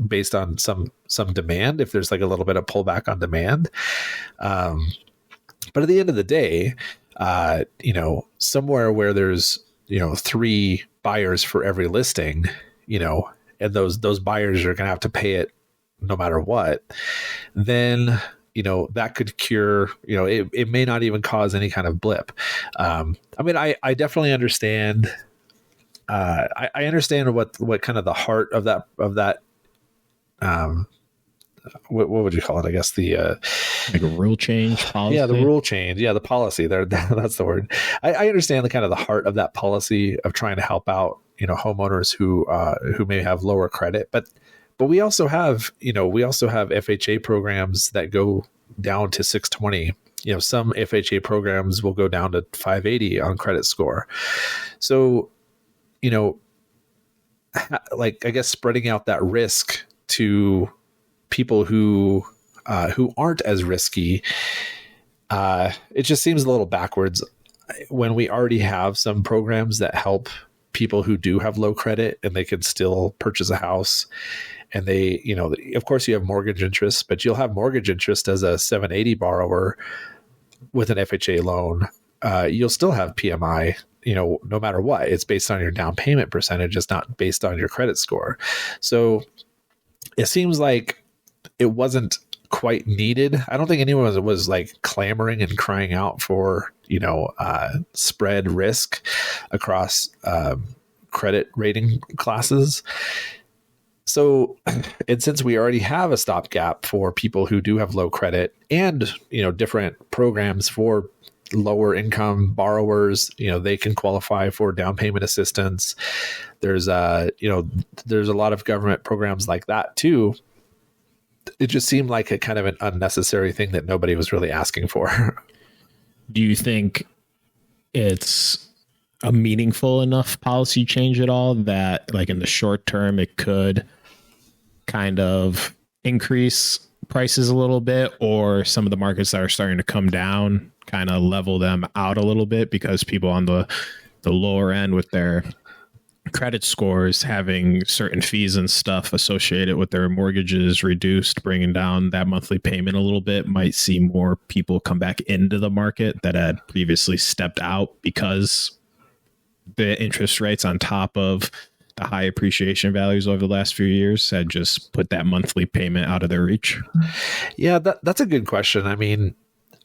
based on some demand, if there's like a little bit of pullback on demand. But at the end of the day, somewhere where there's, 3 buyers for every listing, and those buyers are going to have to pay it no matter what, then, that could cure, it may not even cause any kind of blip. I definitely understand. I understand what kind of the heart of that, what would you call it? I guess the like a rule change policy. Yeah, the rule change. Yeah, the policy there. That's the word. I understand the kind of the heart of that policy of trying to help out, homeowners who may have lower credit, but we also have, FHA programs that go down to 620. Some FHA programs will go down to 580 on credit score. So, like, I guess spreading out that risk to people who aren't as risky, it just seems a little backwards when we already have some programs that help people who do have low credit and they can still purchase a house. And they, of course you have mortgage interest, but you'll have mortgage interest as a 780 borrower with an FHA loan. You'll still have PMI, no matter what. It's based on your down payment percentage. It's not based on your credit score. So it seems like it wasn't quite needed. I don't think anyone was like clamoring and crying out for, spread risk across credit rating classes. So, and since we already have a stopgap for people who do have low credit and, different programs for lower income borrowers, they can qualify for down payment assistance. There's there's a lot of government programs like that too. It just seemed like a kind of an unnecessary thing that nobody was really asking for. Do you think it's a meaningful enough policy change at all that like in the short term it could kind of increase prices a little bit, or some of the markets that are starting to come down kind of level them out a little bit because people on the lower end with their credit scores having certain fees and stuff associated with their mortgages reduced, bringing down that monthly payment a little bit, might see more people come back into the market that had previously stepped out because the interest rates on top of the high appreciation values over the last few years had just put that monthly payment out of their reach? Yeah, that's a good question. I mean,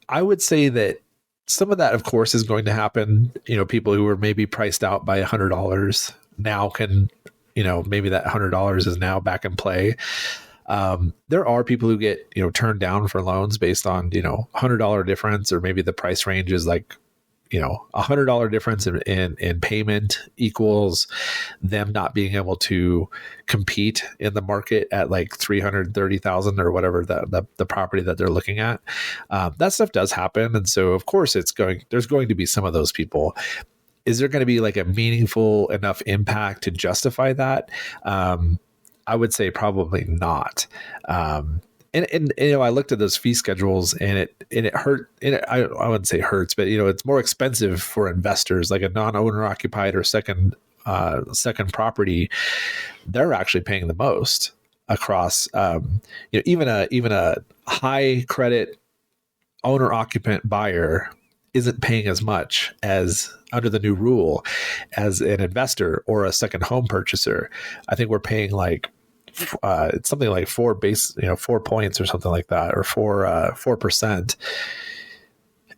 I would say that some of that, of course, is going to happen. People who were maybe priced out by $100 now can, maybe that $100 is now back in play. There are people who get, turned down for loans based on, $100 difference, or maybe the price range is like, $100 difference in payment equals them not being able to compete in the market at like 330,000 or whatever the property that they're looking at. That stuff does happen. And so of course there's going to be some of those people. Is there going to be like a meaningful enough impact to justify that? I would say probably not. And I looked at those fee schedules and it hurt. And I wouldn't say hurts, but it's more expensive for investors, like a non-owner occupied or second property. They're actually paying the most across. Even a high credit owner occupant buyer isn't paying as much as under the new rule as an investor or a second home purchaser. I think we're paying like it's something like 4 points or something like that, or 4%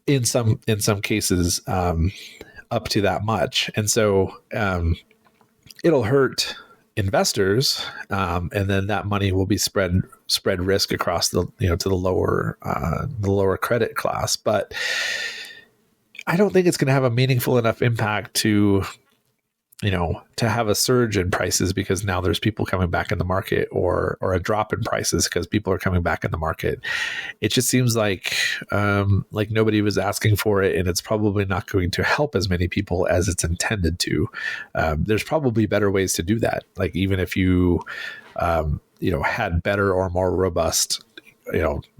in some cases, up to that much. And so it'll hurt investors, and then that money will be spread risk across the to the lower credit class. But I don't think it's going to have a meaningful enough impact to have a surge in prices because now there's people coming back in the market, or a drop in prices because people are coming back in the market. It just seems like nobody was asking for it, and it's probably not going to help as many people as it's intended to. There's probably better ways to do that. Like even if you had better or more robust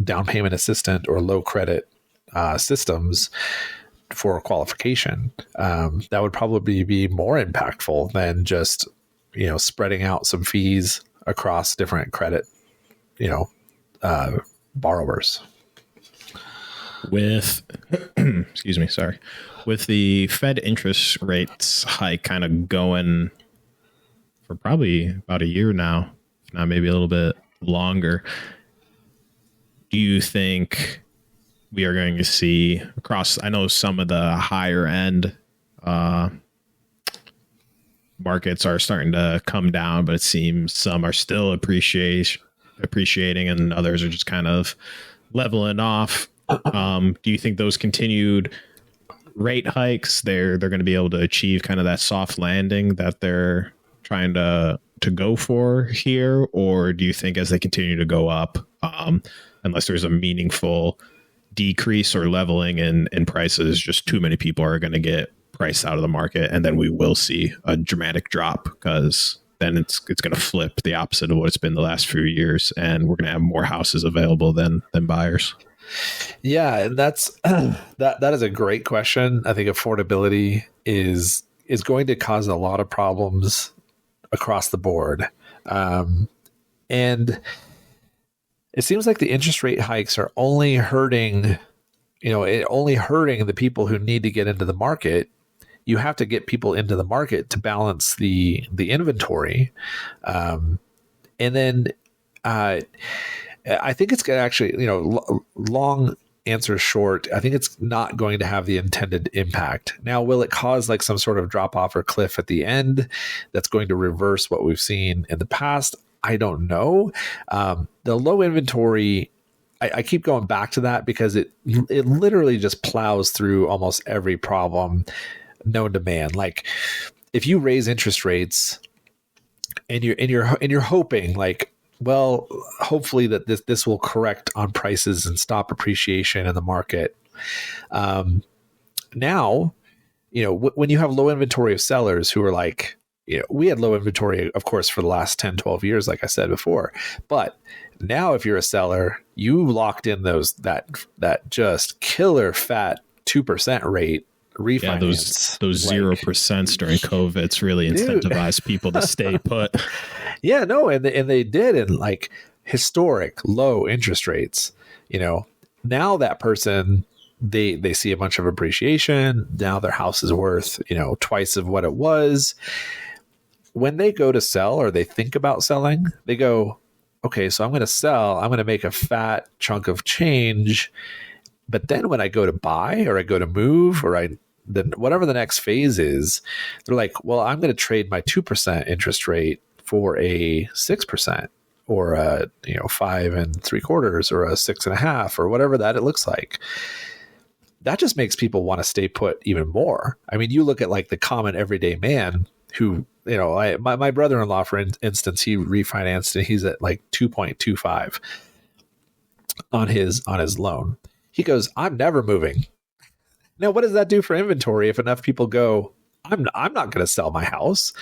down payment assistant or low credit systems for qualification, that would probably be more impactful than just spreading out some fees across different credit borrowers. With excuse me, sorry, with the Fed interest rates hike kind of going for probably about a year now, if not maybe a little bit longer, do you think we are going to see across, I know some of the higher end markets are starting to come down, but it seems some are still appreciating and others are just kind of leveling off. Do you think those continued rate hikes, they're going to be able to achieve kind of that soft landing that they're trying to go for here? Or do you think as they continue to go up, unless there's a meaningful decrease or leveling in prices, just too many people are going to get priced out of the market, and then we will see a dramatic drop, because then it's going to flip the opposite of what it's been the last few years, and we're going to have more houses available than buyers? Yeah, and that's that is a great question. I think affordability is going to cause a lot of problems across the board, and it seems like the interest rate hikes are only hurting the people who need to get into the market. You have to get people into the market to balance the inventory. And then I think it's going to actually, long answer short, I think it's not going to have the intended impact. Now, will it cause like some sort of drop off or cliff at the end that's going to reverse what we've seen in the past? I don't know. The low inventory, I keep going back to that because it literally just plows through almost every problem known to man. Like if you raise interest rates and you're hoping like, well, hopefully that this will correct on prices and stop appreciation in the market. Now, when you have low inventory of sellers who are like, we had low inventory, of course, for the last 10, 12 years, like I said before. But now if you're a seller, you locked in that just killer fat 2% rate refinance. Yeah, those 0% during COVID, it's really incentivized people to stay put. Yeah, no, and they did, and like historic low interest rates. Now that person, they see a bunch of appreciation. Now their house is worth twice of what it was. When they go to sell or they think about selling, they go, okay, so I'm going to sell. I'm going to make a fat chunk of change. But then when I go to buy or I go to move or then whatever the next phase is, they're like, well, I'm going to trade my 2% interest rate for a 6% or a 5 3/4 or a 6.5 or whatever that it looks like. That just makes people want to stay put even more. I mean, you look at like the common everyday man who, my brother-in-law, for instance, he refinanced and he's at like 2.25 on his loan. He goes, I'm never moving. Now, what does that do for inventory if enough people go, I'm not going to sell my house?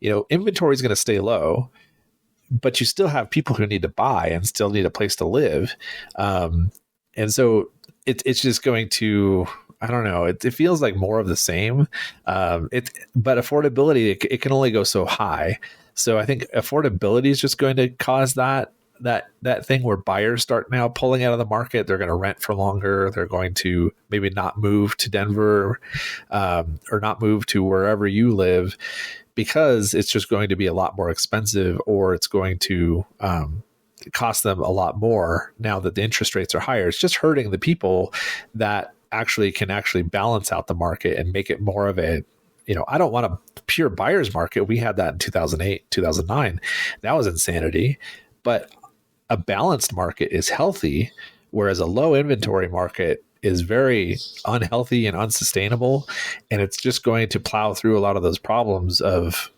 Inventory is going to stay low, but you still have people who need to buy and still need a place to live. And so it's just going to, I don't know. It feels like more of the same. But affordability, it can only go so high. So I think affordability is just going to cause that. that thing where buyers start now pulling out of the market. They're going to rent for longer. They're going to maybe not move to Denver, or not move to wherever you live, because it's just going to be a lot more expensive, or it's going to cost them a lot more now that the interest rates are higher. It's just hurting the people that can balance out the market and make it more of a, I don't want a pure buyer's market. We had that in 2008, 2009. That was insanity. But a balanced market is healthy, whereas a low inventory market is very unhealthy and unsustainable. And it's just going to plow through a lot of those problems of,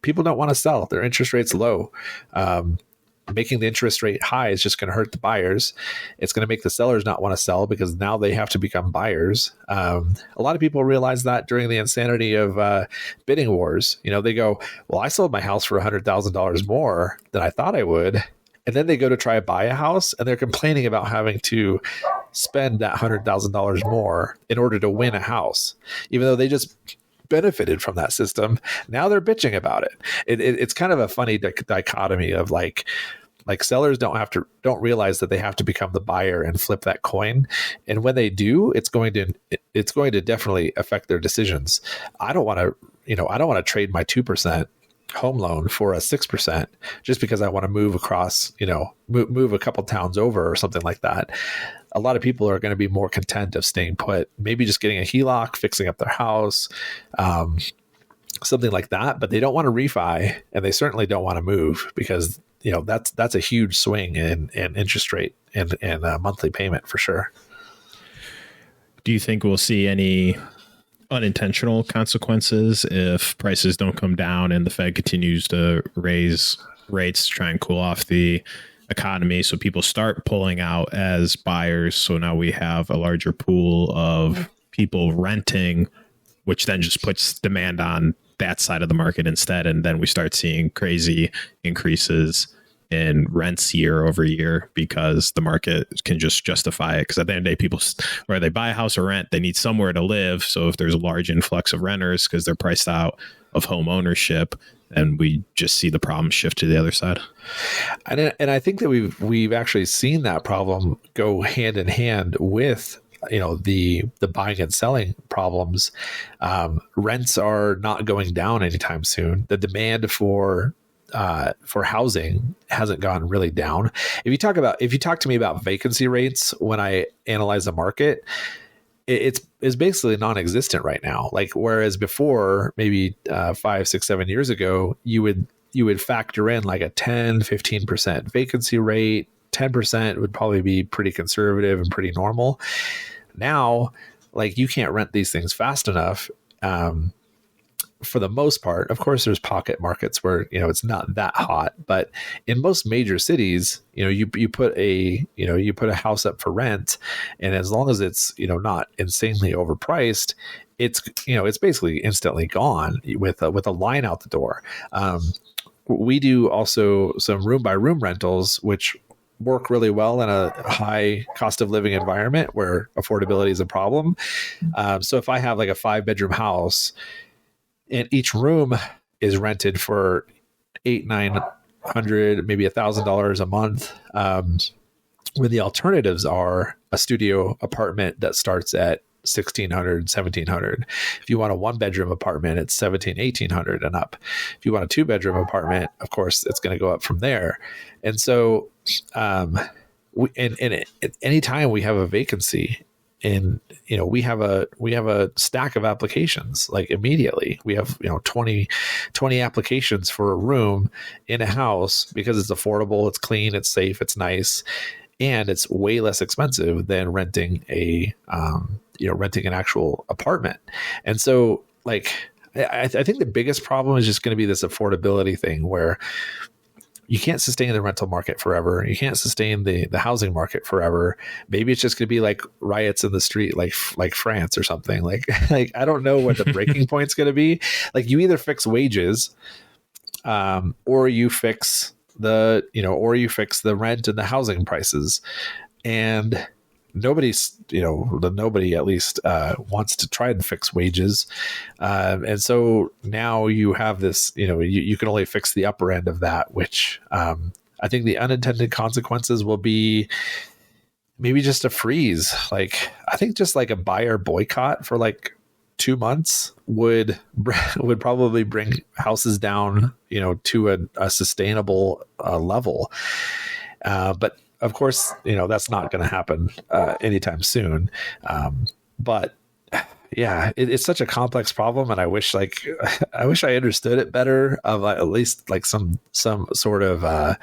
people don't want to sell. Their interest rate's low. Making the interest rate high is just going to hurt the buyers. It's going to make the sellers not want to sell because now they have to become buyers. A lot of people realize that during the insanity of bidding wars. They go, well, I sold my house for $100,000 more than I thought I would. And then they go to try to buy a house and they're complaining about having to spend that $100,000 more in order to win a house, even though they just benefited from that system. Now they're bitching about it. It's kind of a funny dichotomy of like sellers don't realize that they have to become the buyer and flip that coin. And when they do, it's going to definitely affect their decisions. I don't want to trade my 2% home loan for a 6% just because I want to move across, move a couple towns over or something like that. A lot of people are going to be more content of staying put, maybe just getting a HELOC, fixing up their house, something like that. But they don't want to refi, and they certainly don't want to move because that's a huge swing in interest rate and monthly payment for sure. Do you think we'll see any unintentional consequences if prices don't come down and the Fed continues to raise rates to try and cool off the economy, so people start pulling out as buyers? So now we have a larger pool of people renting, which then just puts demand on that side of the market instead. And then we start seeing crazy increases in rents year over year because the market can just justify it. Because at the end of the day, people, whether they buy a house or rent, they need somewhere to live. So if there's a large influx of renters because they're priced out of home ownership, and we just see the problem shift to the other side. And I think that we've actually seen that problem go hand in hand with the buying and selling problems. Rents are not going down anytime soon. The demand for housing hasn't gone really down. If you talk to me about vacancy rates when I analyze the market, it's basically non-existent right now. Like, whereas before, maybe 5, 6, 7 years ago, you would factor in like a 10, 15% vacancy rate. 10% would probably be pretty conservative and pretty normal. Now, like, you can't rent these things fast enough. For the most part, of course, there's pocket markets where, it's not that hot, but in most major cities, you put a house up for rent, and as long as it's, not insanely overpriced, it's basically instantly gone with a line out the door. We do also some room by room rentals, which work really well in a high cost of living environment where affordability is a problem. So if I have like a 5-bedroom house, and each room is rented for $800-900, maybe $1,000 a month. When the alternatives are a studio apartment that starts at $1,600, $1,700. If you want a 1-bedroom apartment, it's $1,700, $1,800 and up. If you want a 2-bedroom apartment, of course, it's going to go up from there. And so, anytime we have a vacancy, and we have a stack of applications, like immediately we have 20 applications for a room in a house because it's affordable, it's clean, it's safe, it's nice, and it's way less expensive than renting renting an actual apartment. And so, like, I think the biggest problem is just going to be this affordability thing where you can't sustain the rental market forever. You can't sustain the housing market forever. Maybe it's just going to be like riots in the street, like France or something. Like I don't know what the breaking point's going to be. Like, you either fix wages, or you fix the rent and the housing prices, and nobody at least wants to try and fix wages. And so now you have this, you can only fix the upper end of that, which I think the unintended consequences will be maybe just a freeze. Like, I think just like a buyer boycott for like 2 months would probably bring houses down, to a sustainable level. But of course, that's not going to happen anytime soon. But yeah, it's such a complex problem, and I wish I understood it better. Of at least like some sort of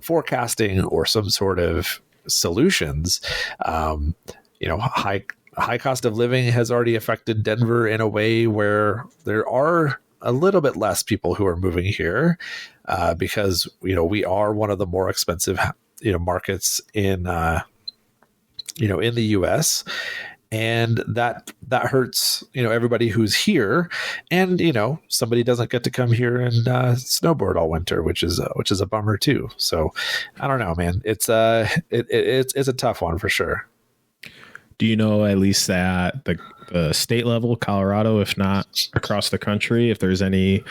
forecasting or some sort of solutions. High cost of living has already affected Denver in a way where there are a little bit less people who are moving here because we are one of the more expensive markets in in the US, and that hurts everybody who's here, and somebody doesn't get to come here and snowboard all winter, which is a bummer too. So I don't know, man. It's a tough one for sure. Do you know at least at the state level, Colorado, if not across the country, if there's any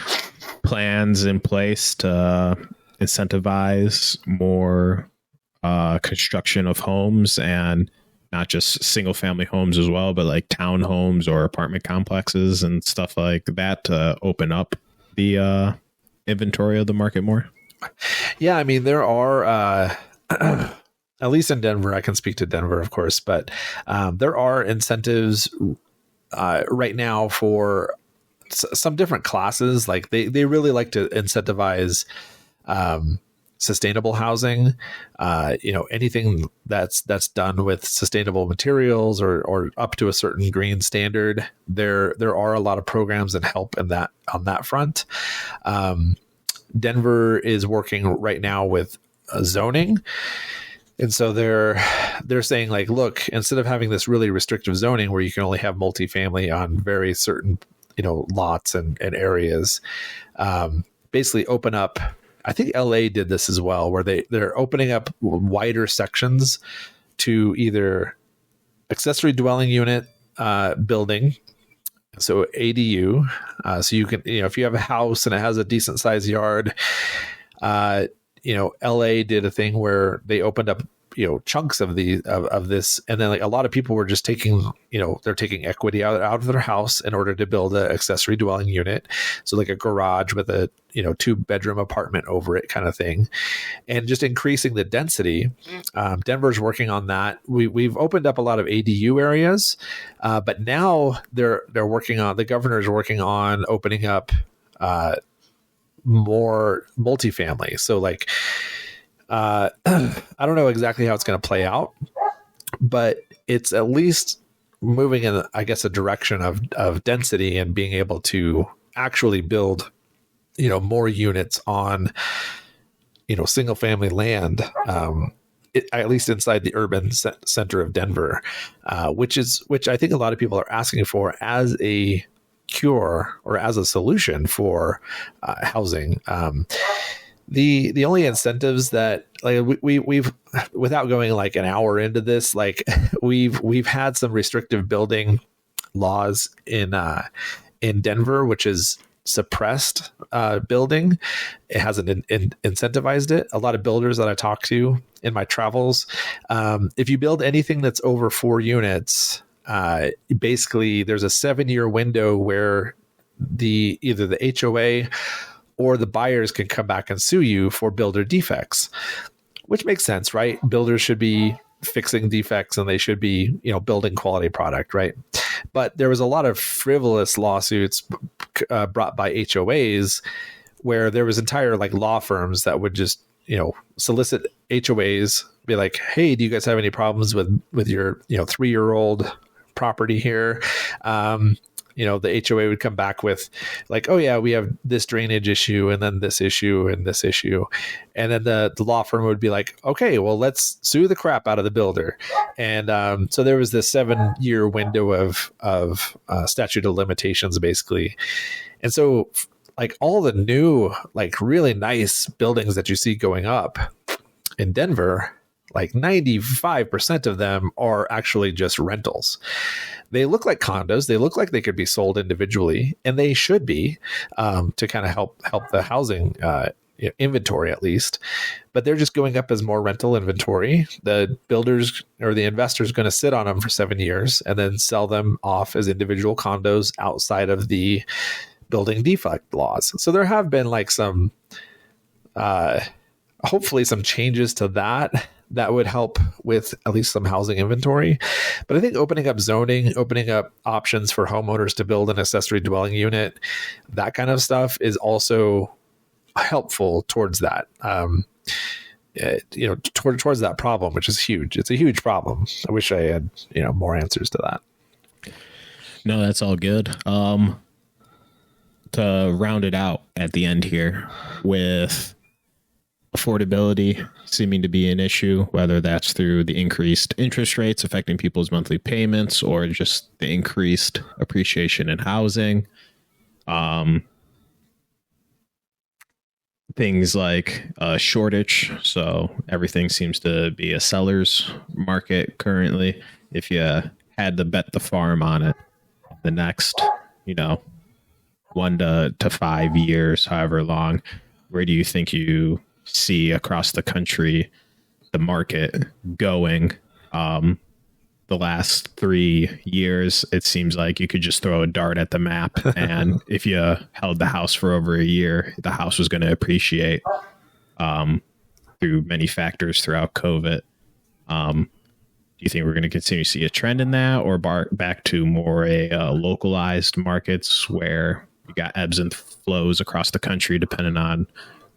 plans in place to incentivize more construction of homes, and not just single family homes as well, but like townhomes or apartment complexes and stuff like that to open up the inventory of the market more? Yeah, I mean, there are at least in Denver, I can speak to Denver, of course, but there are incentives right now for some different classes. Like they really like to incentivize sustainable housing, anything that's done with sustainable materials or up to a certain green standard. There are a lot of programs that help on that front. Denver is working right now with zoning. And so they're saying, like, look, instead of having this really restrictive zoning where you can only have multifamily on very certain, lots and areas, basically open up. I think LA did this as well, where they're opening up wider sections to either accessory dwelling unit building, so ADU. So you can, if you have a house and it has a decent sized yard, LA did a thing where they opened up, chunks of this. And then like a lot of people were just taking, they're taking equity out of their house in order to build an accessory dwelling unit. So like a garage with a, 2-bedroom apartment over it kind of thing, and just increasing the density. Denver's working on that. We've opened up a lot of ADU areas, but now the governor's working on opening up, more multifamily. So like, I don't know exactly how it's going to play out, but it's at least moving in, I guess, a direction of density and being able to actually build, more units on, single family land, at least inside the urban center of Denver, which I think a lot of people are asking for as a cure or as a solution for housing. The only incentives that, like, we've without going like an hour into this, like we've had some restrictive building laws in Denver, which is suppressed building. It hasn't incentivized it. A lot of builders that I talk to in my travels, if you build anything that's over 4 units, basically there's a 7-year window where either the HOA or the buyers can come back and sue you for builder defects, which makes sense, right? Builders should be fixing defects and they should be, building quality product, right? But there was a lot of frivolous lawsuits brought by HOAs where there was entire like law firms that would just, solicit HOAs, be like, hey, do you guys have any problems with your, 3-year-old property here? The HOA would come back with like, oh yeah, we have this drainage issue and then this issue and this issue. And then the law firm would be like, okay, well, let's sue the crap out of the builder. And so there was this 7-year window of statute of limitations, basically. And so like all the new, like really nice buildings that you see going up in Denver, like 95% of them are actually just rentals. They look like condos. They look like they could be sold individually, and they should be, to kind of help the housing inventory at least, but they're just going up as more rental inventory. The builders or the investors going to sit on them for 7 years and then sell them off as individual condos outside of the building defect laws. So there have been like some, hopefully some changes to that would help with at least some housing inventory. But I think opening up zoning, opening up options for homeowners to build an accessory dwelling unit, that kind of stuff is also helpful towards that. Towards that problem, which is huge. It's a huge problem. I wish I had, more answers to that. No, that's all good. To round it out at the end here, with affordability seeming to be an issue, whether that's through the increased interest rates affecting people's monthly payments or just the increased appreciation in housing. Things like a shortage. So everything seems to be a seller's market currently. If you had to bet the farm on it, the next, 1 to 5 years, however long, where do you think you see across the country the market going? The last 3 years, it seems like you could just throw a dart at the map, and if you held the house for over a year, the house was going to appreciate through many factors throughout COVID. Do you think we're going to continue to see a trend in that, or back to more localized markets where you got ebbs and flows across the country depending on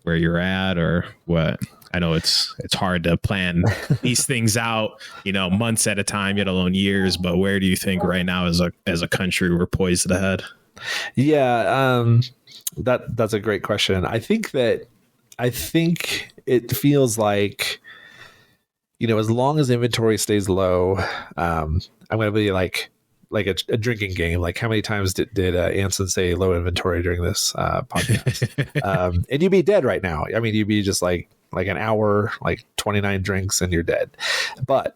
where you're at, or what? I know it's hard to plan these things out, months at a time, yet alone years. But where do you think right now as a country we're poised ahead? Yeah, that's a great question. I think it feels like, as long as inventory stays low, I'm going to be like a drinking game. Like, how many times did Anson say low inventory during this podcast? And you'd be dead right now. I mean, you'd be just like an hour, like 29 drinks and you're dead. But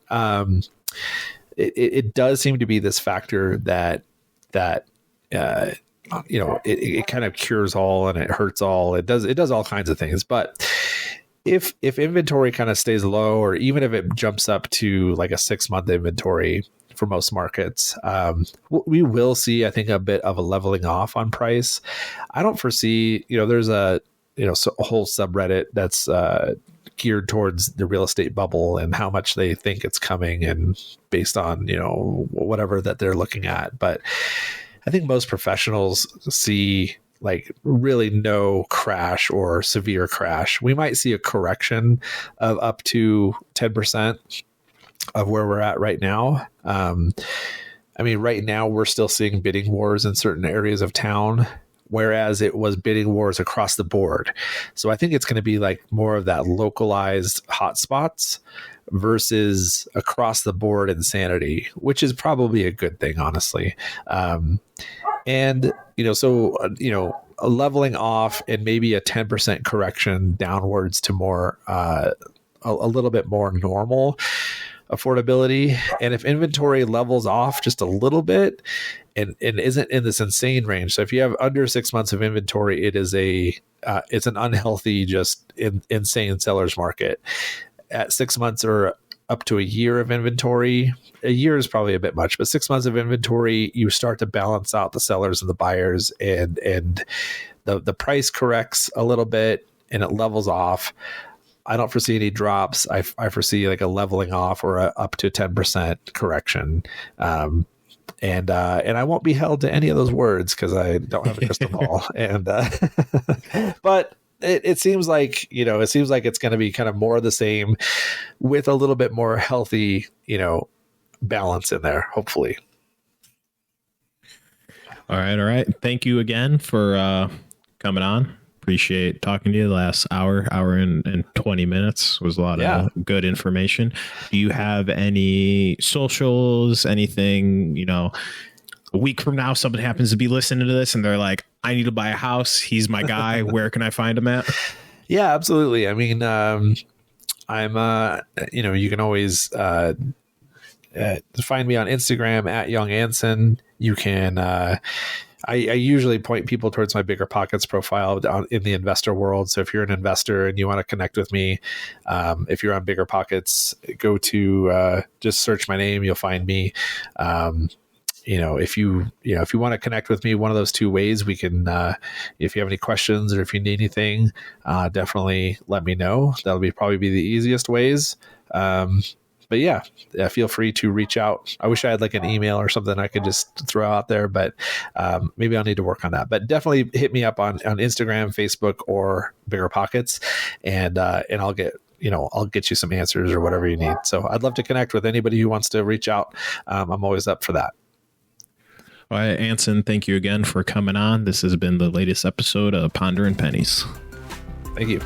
it does seem to be this factor that it kind of cures all and it hurts all. It does all kinds of things. But if inventory kind of stays low, or even if it jumps up to like a 6-month inventory for most markets, we will see, I think, a bit of a leveling off on price. I don't foresee, there's a whole subreddit that's geared towards the real estate bubble and how much they think it's coming, and based on, whatever that they're looking at. But I think most professionals see like really no crash or severe crash. We might see a correction of up to 10% of where we're at right now. Right now we're still seeing bidding wars in certain areas of town, whereas it was bidding wars across the board. So I think it's going to be like more of that localized hotspots versus across the board insanity, which is probably a good thing, honestly. A leveling off and maybe a 10% correction downwards to more, a little bit more normal affordability. And if inventory levels off just a little bit and isn't in this insane range. So if you have under 6 months of inventory, it is it's an unhealthy, just insane seller's market. At 6 months or up to a year of inventory, a year is probably a bit much, but 6 months of inventory, you start to balance out the sellers and the buyers, and the price corrects a little bit and it levels off. I don't foresee any drops. I foresee like a leveling off or a up to 10% correction. And I won't be held to any of those words because I don't have a crystal ball. And but it seems like it's going to be kind of more of the same, with a little bit more healthy balance in there, hopefully. All right. Thank you again for coming on. Appreciate talking to you. The last hour and 20 minutes was a lot of good information. Do you have any socials, anything, a week from now, somebody happens to be listening to this and they're like, I need to buy a house. He's my guy. Where can I find him at? Yeah, absolutely. I mean, I'm, you can always find me on Instagram at Young Anson. You can I usually point people towards my Bigger Pockets profile in the investor world. So if you're an investor and you want to connect with me, if you're on Bigger Pockets, go to just search my name, you'll find me. If you want to connect with me, one of those two ways, we can, if you have any questions or if you need anything, definitely let me know. That'll probably be the easiest ways. But yeah, feel free to reach out. I wish I had like an email or something I could just throw out there, but maybe I'll need to work on that. But definitely hit me up on Instagram, Facebook, or Bigger Pockets, and I'll get you some answers or whatever you need. So I'd love to connect with anybody who wants to reach out. I'm always up for that. All right, Anson, thank you again for coming on. This has been the latest episode of Pondering Pennies. Thank you.